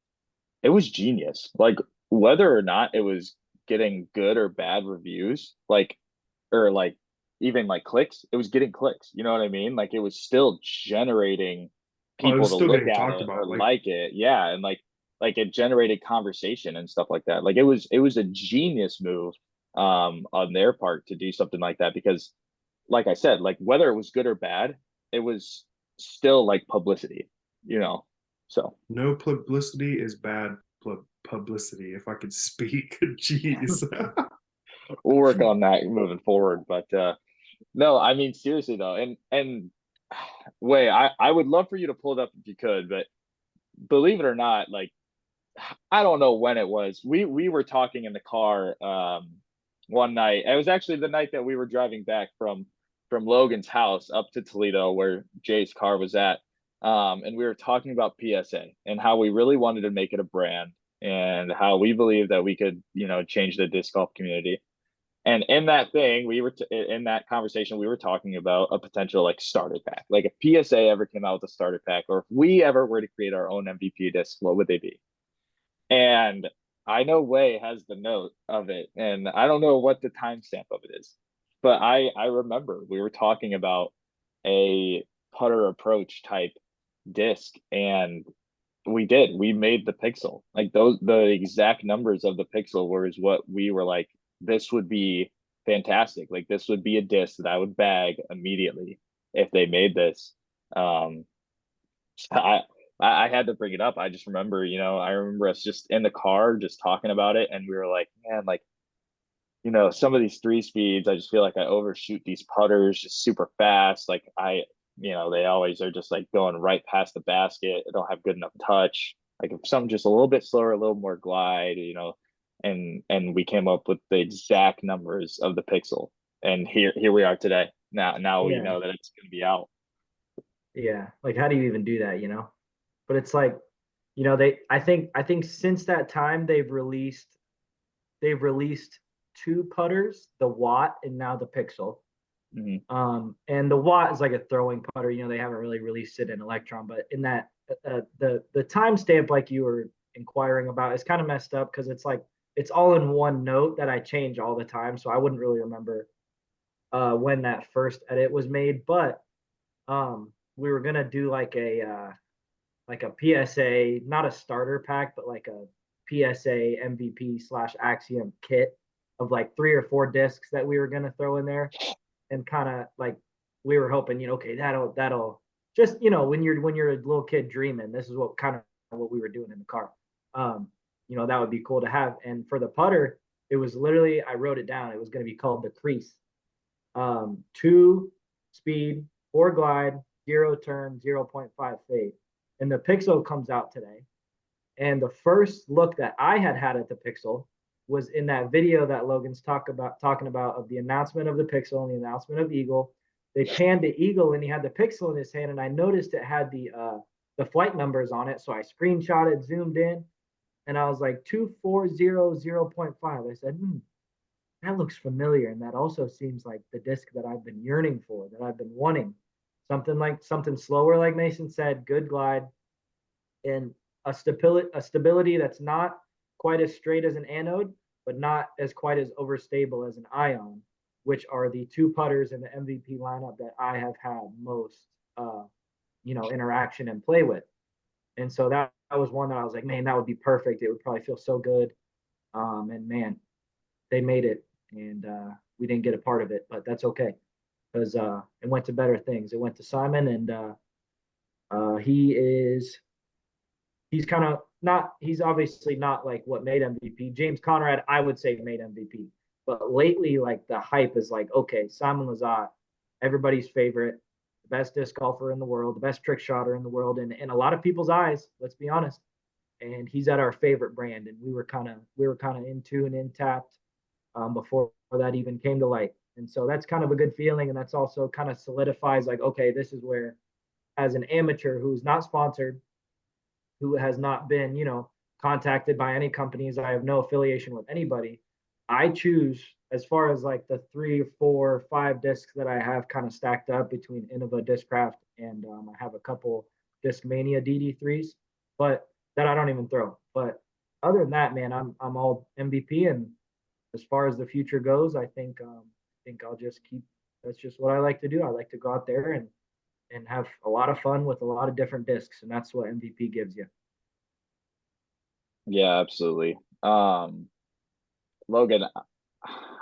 It was genius. Like whether or not it was getting good or bad reviews, like or like even like clicks, it was getting clicks. You know what I mean? Like it was still generating Oh, it people was to still look getting at talked it or about. like it. Yeah, and like it generated conversation and stuff like that. Like it was a genius move on their part to do something like that because like I said, like whether it was good or bad, it was still like publicity, you know. So No publicity is bad publicity. If I could speak, jeez. we'll work on that moving forward. But no, I mean seriously though, and Wei, I would love for you to pull it up if you could, but believe it or not, like I don't know when it was. We were talking in the car one night. It was actually the night that we were driving back from Logan's house up to Toledo where Jay's car was at. And we were talking about PSA and how we really wanted to make it a brand and how we believe that we could, change the disc golf community. And in that thing, in that conversation, we were talking about a potential like starter pack. Like if PSA ever came out with a starter pack, or if we ever were to create our own MVP disc, what would they be? And I know Wei has the note of it, and I don't know what the timestamp of it is, but I remember we were talking about a putter approach type disc, and we made the pixel like the exact numbers of the pixel were is what we were like. This would be fantastic. Like this would be a disc that I would bag immediately if they made this. I I had to bring it up. I just remember, I remember us just in the car just talking about it, and we were like, man, like, some of these 3 speeds, I just feel like I overshoot these putters just super fast. Like they always are just like going right past the basket. I don't have good enough touch. Like if something just a little bit slower, a little more glide, and we came up with the exact numbers of the pixel. And here we are today. Now we Yeah. know that it's going to be out. Yeah. Like, how do you even do that, you know? But it's like, I think since that time they've released two putters, the Watt and now the Pixel. Mhm. And the Watt is like a throwing putter. They haven't really released it in Electron, but in that the timestamp, like you were inquiring about, is kind of messed up because it's like it's all in one note that I change all the time, so I wouldn't really remember when that first edit was made. But we were gonna do like a PSA, not a starter pack, but like a PSA MVP slash Axiom kit of like 3 or 4 discs that we were gonna throw in there, and kind of like we were hoping, okay, that'll just when you're a little kid dreaming, this is what we were doing in the car. That would be cool to have. And for the putter, it was literally I wrote it down. It was going to be called the Crease. 2 speed, 4 glide, 0 turn, 0.5 fade. And the Pixel comes out today. And the first look that I had at the Pixel was in that video that Logan's talking about of the announcement of the Pixel and the announcement of Eagle. They panned the Eagle and he had the Pixel in his hand, and I noticed it had the flight numbers on it. So I screenshot it, zoomed in, and I was like 2400.5. I said, that looks familiar, and that also seems like the disc that I've been yearning for, that I've been wanting. Something slower, like Mason said, good glide, and a stability that's not quite as straight as an anode, but not as quite as overstable as an ion, which are the two putters in the MVP lineup that I have had most, interaction and play with. And so that was one that I was like, man, that would be perfect. It would probably feel so good. And man, they made it, and we didn't get a part of it, but that's okay because it went to better things. It went to Simon, and he's kind of not, he's obviously not like what made MVP. James Conrad, I would say, made MVP. But lately, like the hype is like, okay, Simon Lizotte, everybody's favorite, the best disc golfer in the world, the best trick shotter in the world, and in a lot of people's eyes, let's be honest. And he's at our favorite brand, and we were kind of in tune, in tapped before that even came to light. And so that's kind of a good feeling, and that's also kind of solidifies like, okay, this is where, as an amateur who's not sponsored, who has not been, contacted by any companies. I have no affiliation with anybody. I choose, as far as like the 3, 4, 5 discs that I have kind of stacked up between Innova Discraft, and I have a couple Discmania DD3s, but that I don't even throw. But other than that, man, I'm all MVP. And as far as the future goes, I think I'll just keep. That's just what I like to do. I like to go out there and have a lot of fun with a lot of different discs, and that's what MVP gives you. Yeah, absolutely. Logan,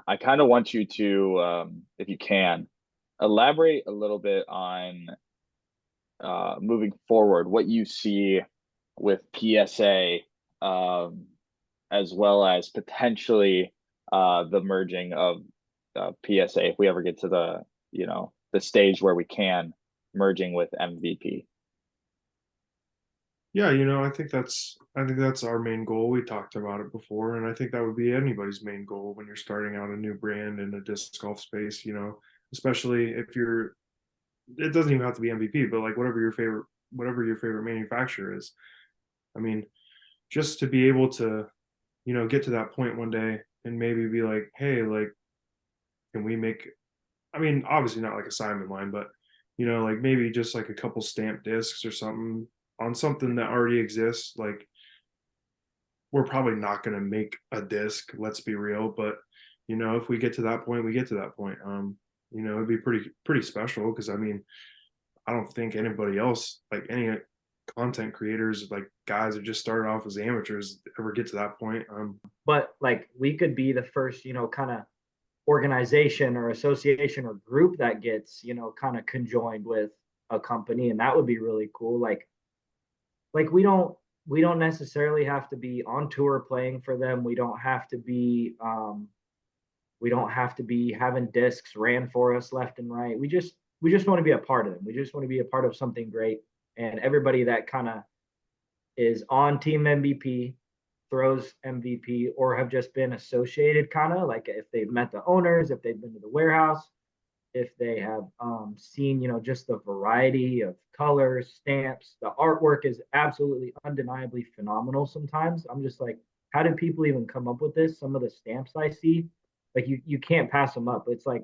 I kind of want you to, if you can, elaborate a little bit on moving forward, what you see with PSA, as well as potentially the merging of PSA if we ever get to the stage where we can merging with MVP. Yeah, I think that's our main goal. We talked about it before, and I think that would be anybody's main goal when you're starting out a new brand in a disc golf space, especially if you're it doesn't even have to be MVP, but like whatever your favorite manufacturer is. I mean, just to be able to, get to that point one day and maybe be like, hey, like, can we make, I mean, obviously not like a Simon line, but like maybe just like a couple stamp discs or something on something that already exists. Like, we're probably not going to make a disc, let's be real, but if we get to that point, we get to that point. It'd be pretty special because I mean, I don't think anybody else, like any content creators, like guys that just started off as amateurs, ever get to that point. But like we could be the first, kind of organization or association or group that gets, kind of conjoined with a company, and that would be really cool. Like like we don't necessarily have to be on tour playing for them. We don't have to be having discs ran for us left and right. We just want to be a part of them. We just want to be a part of something great. And everybody that kind of is on team MVP, throws MVP, or have just been associated, kind of like if they've met the owners, if they've been to the warehouse, if they have seen, just the variety of colors, stamps. The artwork is absolutely undeniably phenomenal sometimes. I'm just like, how did people even come up with this? Some of the stamps I see, like you can't pass them up. It's like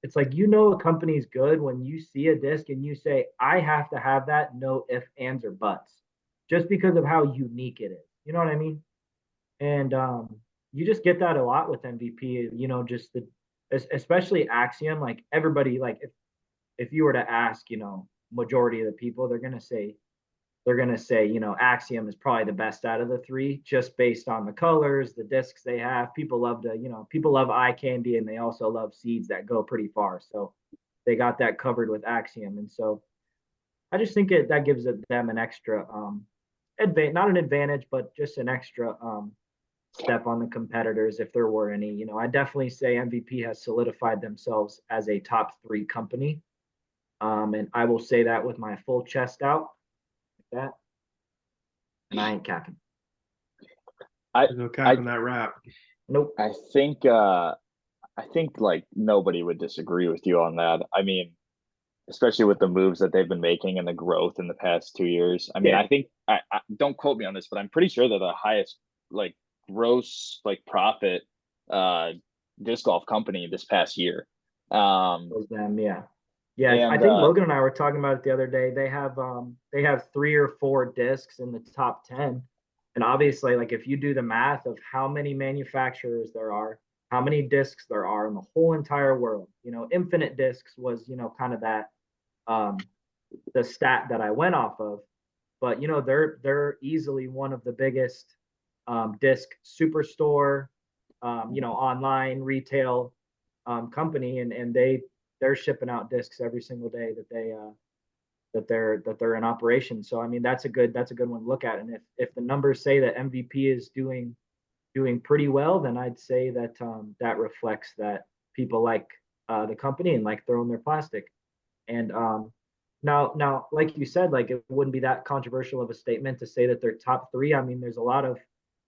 a company's good when you see a disc and you say, I have to have that, no ifs, ands, or buts, just because of how unique it is. You know what I mean? And you just get that a lot with MVP. Just especially Axiom. Like everybody, like if you were to ask, majority of the people, they're gonna say, Axiom is probably the best out of the three, just based on the colors, the discs they have. People love eye candy, and they also love seeds that go pretty far. So they got that covered with Axiom, and so I just think that gives them an extra not an advantage, but just an extra step on the competitors if there were any. I definitely say MVP has solidified themselves as a top three company. And I will say that with my full chest out, like that, and I ain't capping. I There's no I cap in that rap. Nope. I think like nobody would disagree with you on that. I mean, especially with the moves that they've been making and the growth in the past 2 years. I mean, Yeah. I think I don't quote me on this, but I'm pretty sure they're the highest like gross like profit uh disc golf company this past year. Was them, yeah. Yeah, I And think Logan and I were talking about it the other day. They have 3 or 4 discs in the top 10. And obviously, like if you do the math of how many manufacturers there are, how many discs there are in the whole entire world, infinite discs was, kind of that um the stat that I went off of. But they're easily one of the biggest disc superstore, online retail company, and they're shipping out discs every single day that they're in operation. So I mean that's a good one to look at. And if the numbers say that MVP is doing pretty well, then I'd say that that reflects that people like the company and like throwing their plastic. And now, like you said, like it wouldn't be that controversial of a statement to say that they're top three. I mean, there's a lot of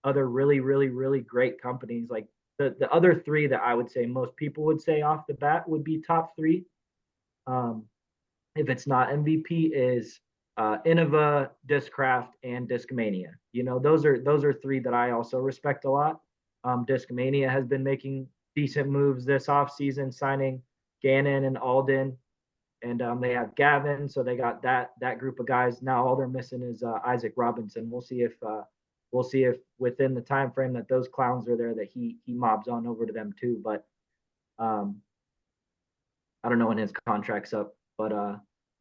other really, really, really great companies. Like the other three that I would say most people would say off the bat would be top three. Um, if it's not MVP, is Innova, Discraft, and Discmania. Those are three that I also respect a lot. Discmania has been making decent moves this offseason, signing Gannon and Alden, and they have Gavin, so they got that group of guys. Now all they're missing is Isaac Robinson. We'll see if within the time frame that those clowns are there that he mobs on over to them too. But um, I don't know when his contract's up, but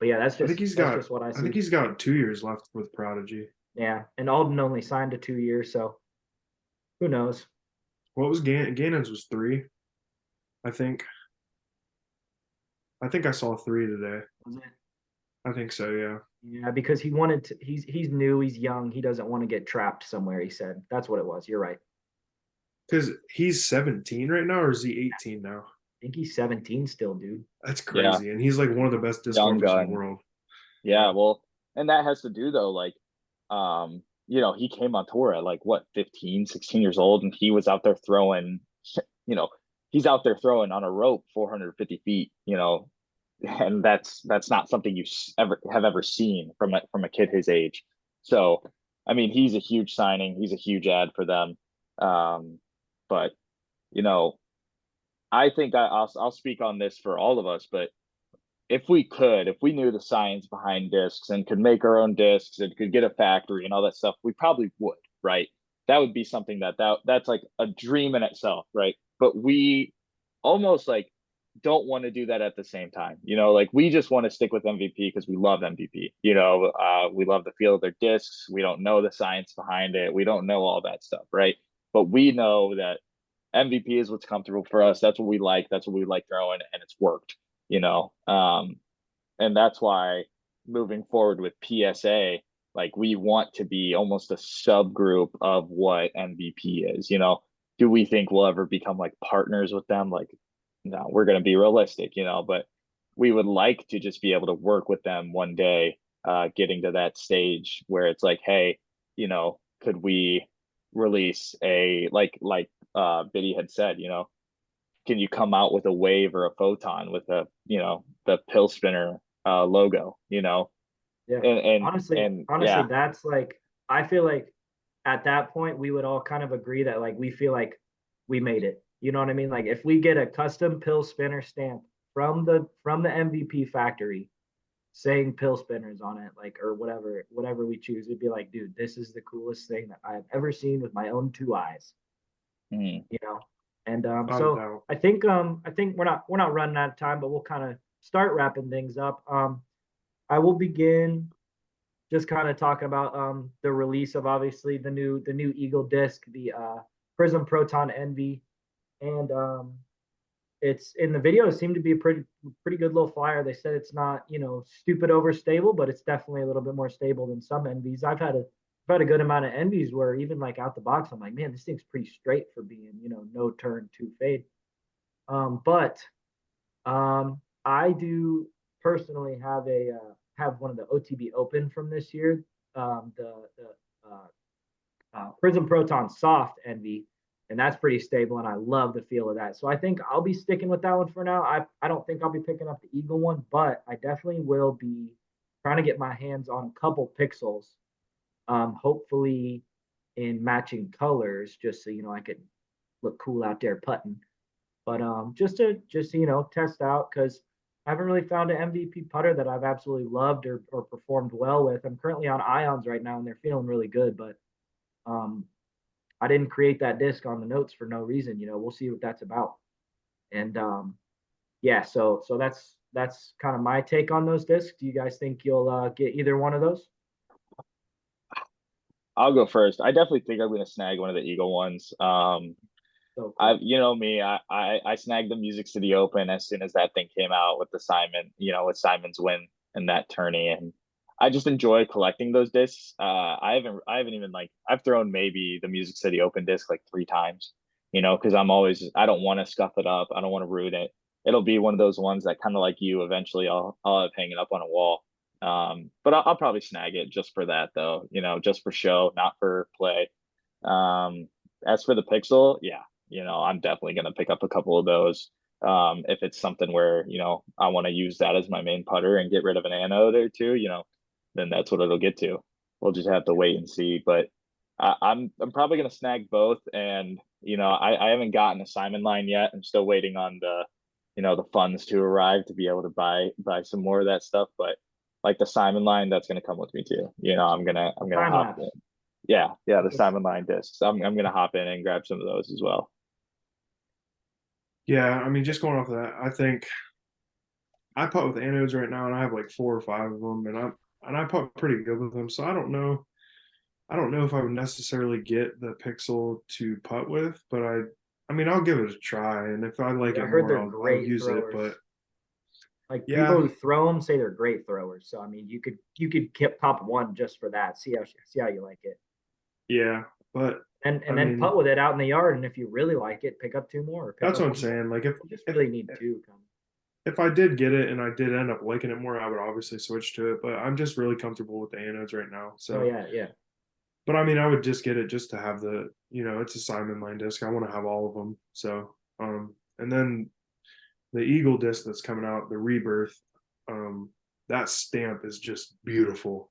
yeah, that's I just think he's that's got. just what I I see. think he's got 2 years left with Prodigy. Yeah, and Alden only signed to 2 years, so who knows? What was Gannon's was 3, I think. I think I saw 3 today. Was it? I think so. Yeah. Yeah, because he wanted to. He's new. He's young. He doesn't want to get trapped somewhere. He said that's what it was. You're right. Because he's 17 right now, or is he 18 now? I think he's 17 still, dude. That's yeah, crazy, and he's like one of the best disc young golfers in the gun. world. Yeah, well, and that has to do though, like, he came on tour at like what, 15, 16 years old, and he was out there throwing, you know, he's out there throwing on a rope 450 feet, and that's not something you ever seen from a kid his age. So, I mean, he's a huge signing. He's a huge ad for them. But you know, I think I'll speak on this for all of us, but if we knew the science behind discs and could make our own discs and could get a factory and all that stuff, we probably would, right? That would be something that's like a dream in itself, right? But we almost like don't want to do that at the same time. Like we just want to stick with MVP because we love MVP. We love the feel of their discs. We don't know the science behind it. We don't know all that stuff, right? But we know that MVP is what's comfortable for us. That's what we like. That's what we like throwing, and it's worked. And that's why moving forward with PSA, like we want to be almost a subgroup of what MVP is, you know. Do we think we'll ever become like partners with them? Like, no, we're going to be realistic, you know, but we would like to just be able to work with them one day, getting to that stage where it's like, hey, you know, could we release a Biddy had said, you know, can you come out with a wave or a photon with a, you know, the pill spinner logo, you know? Yeah. And Honestly, yeah. that's like, I feel like at that point we would all kind of agree that like we feel like we made it. You know what I mean? Like if we get a custom pill spinner stamp from the MVP factory saying pill spinners on it, like or whatever we choose, it'd be like, dude, this is the coolest thing that I've ever seen with my own two eyes. Mm. You know. And Without a so doubt. I think we're not running out of time, but we'll kind of start wrapping things up. I will begin just kind of talking about the release of obviously the new Eagle disc, the Prism Proton Envy, and it's in the video. It seemed to be a pretty good little flyer. They said it's not stupid overstable, but it's definitely a little bit more stable than some Envies. I've had a good amount of Envies where even like out the box, I'm like, man, this thing's pretty straight for being no turn, two fade. But I do personally have one of the OTB Open from this year, the Prism Proton Soft Envy, and that's pretty stable, and I love the feel of that. So I think I'll be sticking with that one for now. I don't think I'll be picking up the Eagle one, but I definitely will be trying to get my hands on a couple pixels, hopefully in matching colors, just so I could look cool out there putting. But just test out because I haven't really found an MVP putter that I've absolutely loved or performed well with. I'm currently on Ions right now and they're feeling really good, but um, I didn't create that disc on the notes for no reason. We'll see what that's about. And yeah, so that's kind of my take on those discs. Do you guys think you'll get either one of those? I'll go first. I definitely think I'm going to snag one of the Eagle ones. So I, cool. you know me, I snagged the Music City Open as soon as that thing came out with the Simon, you know, with Simon's win in that tourney, and I just enjoy collecting those discs. I haven't even like I've thrown maybe the Music City Open disc like 3 times, you know, because I don't want to scuff it up, I don't want to ruin it. It'll be one of those ones that kind of like you, eventually I'll have hanging up on a wall. But I'll probably snag it just for that though, you know, just for show, not for play. Um, as for the Pixel, yeah, you know, I'm definitely going to pick up a couple of those. If it's something where, you know, I want to use that as my main putter and get rid of an anode or two, you know, then that's what it'll get to. We'll just have to wait and see. But I'm probably going to snag both. And, you know, I haven't gotten a Simon line yet. I'm still waiting on the, you know, the funds to arrive to be able to buy some more of that stuff. But like the Simon line, that's going to come with me too. You know, I'm gonna Time hop in. lapse. Yeah, the Simon line discs. I'm gonna hop in and grab some of those as well. Yeah, I mean, just going off of that, I think I putt with anodes right now, and I have like 4 or 5 of them, and I putt pretty good with them. So I don't know. I don't know if I would necessarily get the Pixel to putt with, but I mean, I'll give it a try, and if I like Yeah, I it heard more, they're I'll great use it. throwers. But Like people yeah, who throw them say they're great throwers. So I mean, you could pop one just for that. See how you like it, yeah, but and I then mean, putt with it out in the yard. And if you really like it, pick up two more or pick that's up what I'm one more. saying. Like You just if really need two. Come. if I did get it and I did end up liking it more, I would obviously switch to it. But I'm just really comfortable with the anodes right now. Oh So, yeah, yeah. but I mean, I would just get it just to have it's a Simon line disc. I want to have all of them. So, and then the Eagle disc that's coming out, the Rebirth, um, that stamp is just beautiful.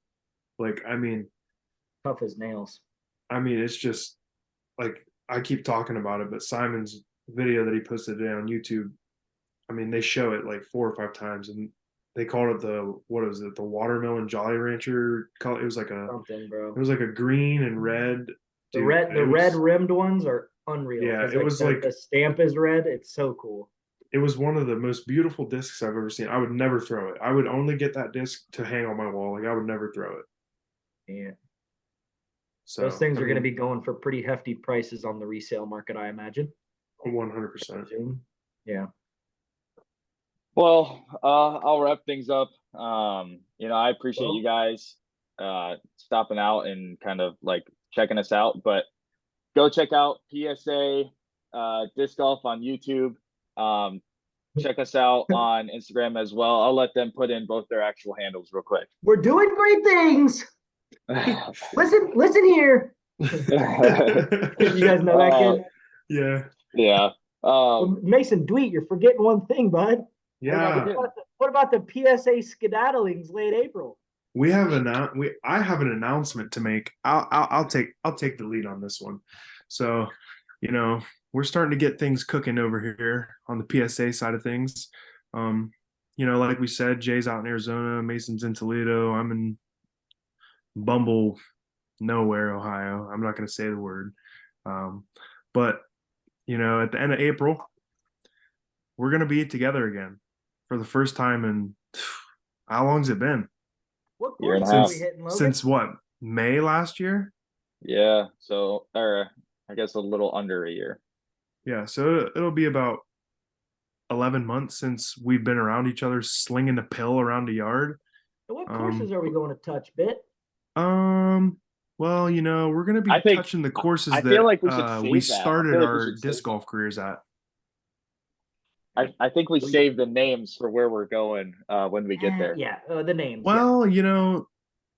Like, Tough as nails. it's just like I keep talking about it, but Simon's video that he posted today on YouTube, I mean, they show it like 4 or 5 times, and they called it what is it, the watermelon Jolly Rancher color. It was like Something, bro. a green and red, The dude. red And the it red was rimmed ones are unreal yeah, because it like was the stamp is red. It's so cool. it was one of the most beautiful discs I've ever seen. I would never throw it. I would only get that disc to hang on my wall. Like I would never throw it. Yeah. Those So things I are going to mean, be going for pretty hefty prices on the resale market, I imagine. 100%. Yeah. Well, I'll wrap things up. You know, I appreciate you Well, guys stopping out and kind of like checking us out. But go check out PSA Disc Golf on YouTube. Check us out on Instagram as well. I'll let them put in both their actual handles real quick. We're doing great things. Listen here. You guys know that kid? Yeah. Yeah. Well, Mason Dweet, you're forgetting one thing, bud. Yeah. What about the PSA skedaddlings late April? I have an announcement to make. I'll take the lead on this one. So, we're starting to get things cooking over here on the PSA side of things. Like we said, Jay's out in Arizona, Mason's in Toledo, I'm in Bumble nowhere, Ohio. I'm not going to say the word. But at the end of April, we're going to be together again for the first time in how long's it been? What Year and a course are half. we hitting, Logan? Since what? May last year? Yeah. So, or I guess a little under a year. Yeah. So it'll be about 11 months since we've been around each other, slinging a pill around the yard. And what courses are we going to touch, Bit? Well, we're going to be touching the courses I feel like we we should started like our disc golf careers at. I think we save the names for where we're going when we get there. Yeah, the names. Well,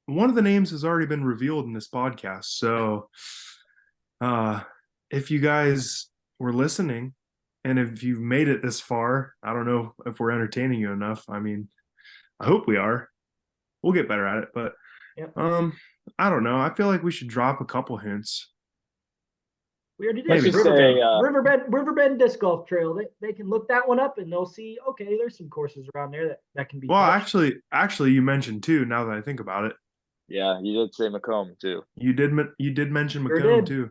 one of the names has already been revealed in this podcast. So if you guys were listening and if you've made it this far, I don't know if we're entertaining you enough. I mean, I hope we are. We'll get better at it, but Yep. I don't know. I feel like we should drop a couple hints. We already did. Let's just say, Riverbend Disc Golf Trail. They can look that one up and they'll see, okay, there's some courses around there that can be touched. Actually you mentioned too, now that I think about it. Yeah, you did say Macomb too. You did mention Sure Macomb did. too.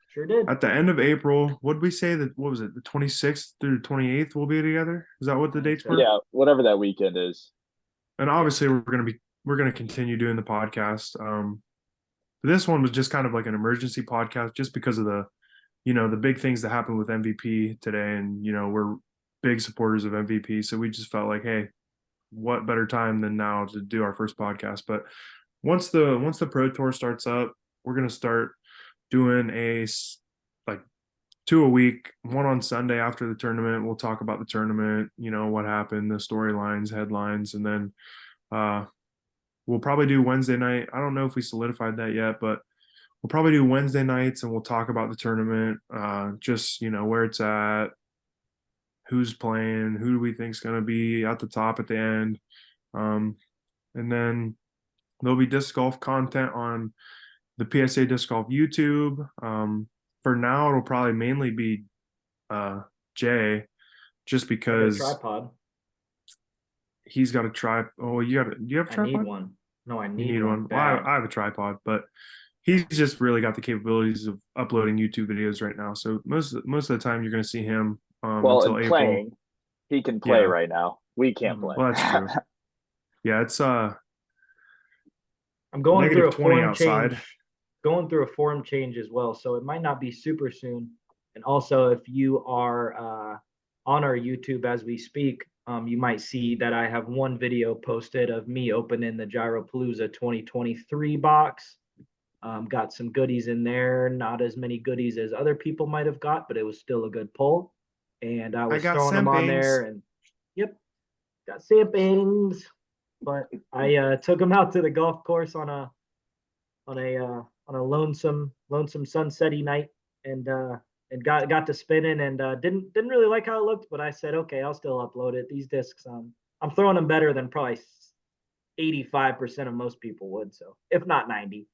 Sure did. At the end of April, what did we say that, what was it, the 26th through the 28th we'll be together? Is that what the dates were? Yeah, whatever that weekend is. And obviously we're gonna continue doing the podcast. This one was just kind of like an emergency podcast just because of the big things that happened with MVP today, and we're big supporters of MVP, so we just felt like, hey, what better time than now to do our first podcast. But once the Pro Tour starts up, we're gonna start doing like 2 a week, one on Sunday after the tournament. We'll talk about the tournament, what happened, the storylines, headlines, and then we'll probably do Wednesday night. I don't know if we solidified that yet, but we'll probably do Wednesday nights and we'll talk about the tournament, just, where it's at, who's playing, who do we think is going to be at the top at the end. And then there'll be disc golf content on the PSA Disc Golf YouTube. For now, it'll probably mainly be Jay, just because tripod. He's got a tripod. Oh, do you have a tripod? I need one. No, I need one. Well, I have a tripod, but he's just really got the capabilities of uploading YouTube videos right now. So most of the time you're going to see him until April. Playing, he can play right now. We can't play. Well, that's true. Yeah, it's I'm going through a -20 form outside. change. Going through a form change as well, so it might not be super soon. And also, if you are on our YouTube as we speak, you might see that I have one video posted of me opening the Gyropalooza 2023 box. Got some goodies in there, not as many goodies as other people might have got, but it was still a good pull. And I was throwing them on there, and yep, got sampings. But I took them out to the golf course on a lonesome sunsetty night, and got to spinning, and didn't really like how it looked, but I said, okay, I'll still upload it. These discs, I'm throwing them better than probably 85% of most people would, so if not 90.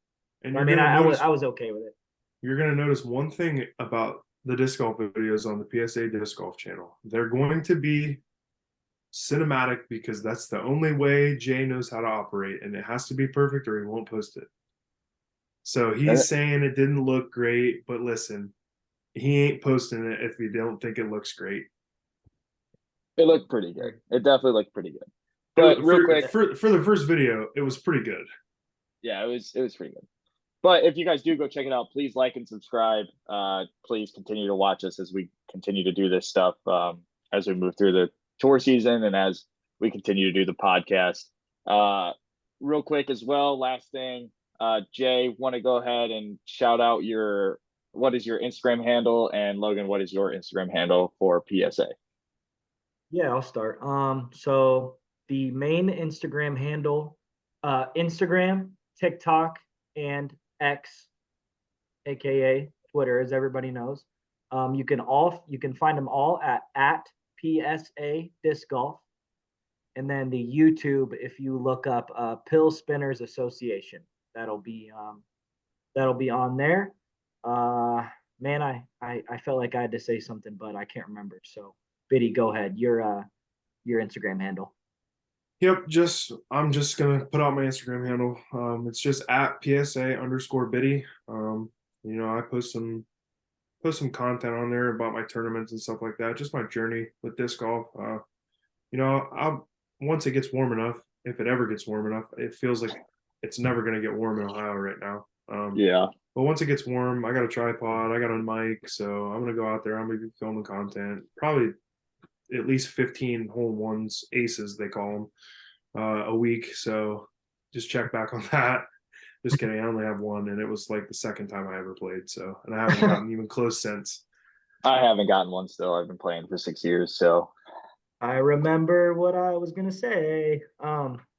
And I was okay with it. You're gonna notice one thing about the disc golf videos on the PSA Disc Golf channel. They're going to be cinematic because that's the only way Jay knows how to operate, and it has to be perfect or he won't post it. So he's saying it didn't look great, but listen, he ain't posting it if he don't think it looks great. It looked pretty good. It definitely looked pretty good. But real quick, for the first video, it was pretty good. Yeah, it was pretty good. But if you guys do go check it out, please like and subscribe. Please continue to watch us as we continue to do this stuff as we move through the tour season and as we continue to do the podcast. real quick as well, last thing, Jay, want to go ahead and shout out what is your Instagram handle, and Logan, what is your Instagram handle for PSA? Yeah, I'll start. So the main Instagram handle, Instagram, TikTok, and X, aka Twitter, as everybody knows. You can find them all at PSA Disc Golf, and then the YouTube, if you look up Pill Spinners Association, that'll be on there. Man, I felt like I had to say something, but I can't remember. So, Biddy, go ahead. Your Instagram handle. Yep, I'm just gonna put out my Instagram handle. It's just at PSA_Biddy. I post some content on there about my tournaments and stuff like that. Just my journey with disc golf. I'll once it gets warm enough, if it ever gets warm enough, it feels like it's never gonna get warm in Ohio right now. Yeah. But once it gets warm, I got a tripod, I got a mic, so I'm gonna go out there. I'm gonna be filming content, probably at least 15 hole ones, aces they call them, a week. So just check back on that. Just kidding. I only have one, and it was like the second time I ever played. So, and I haven't gotten even close since. I haven't gotten one still. I've been playing for 6 years, so. I remember what I was gonna say.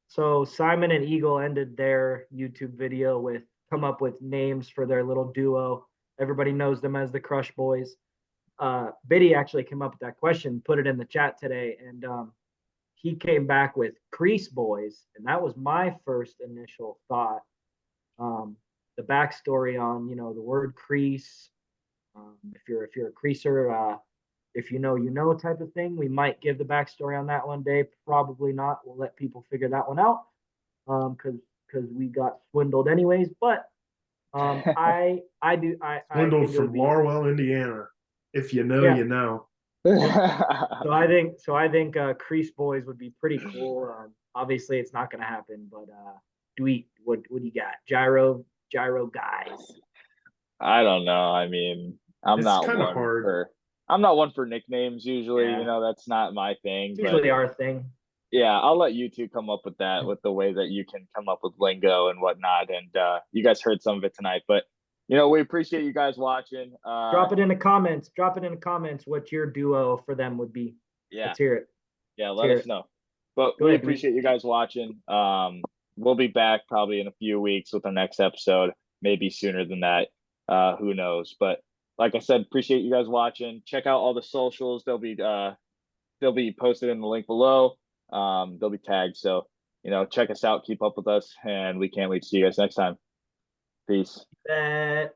So Simon and Eagle ended their YouTube video with come up with names for their little duo. Everybody knows them as the Crush Boys. Biddy actually came up with that question, put it in the chat today, and he came back with Crease Boys, and that was my first initial thought. The backstory on the word crease. If you're a creaser, if you know type of thing. We might give the backstory on that one day. Probably not. We'll let people figure that one out because we got swindled anyways. But I Swindled think it from would be Larwell, Indiana. If you know, yeah. you know. So I think Crease Boys would be pretty cool. Obviously, it's not going to happen, but what do you got? Gyro guys. I don't know. I mean, It's kind of hard. I'm not one for nicknames usually. Yeah. That's not my thing. It's usually our thing. Yeah, I'll let you two come up with that, with the way that you can come up with lingo and whatnot. And you guys heard some of it tonight, but we appreciate you guys watching. Drop it in the comments. What your duo for them would be. Yeah. Let's hear it. Yeah, let us know. But we appreciate you guys watching. We'll be back probably in a few weeks with our next episode, maybe sooner than that. Who knows? But like I said, appreciate you guys watching. Check out all the socials. They'll be posted in the link below. They'll be tagged. So, check us out, keep up with us, and we can't wait to see you guys next time. Peace. Bet.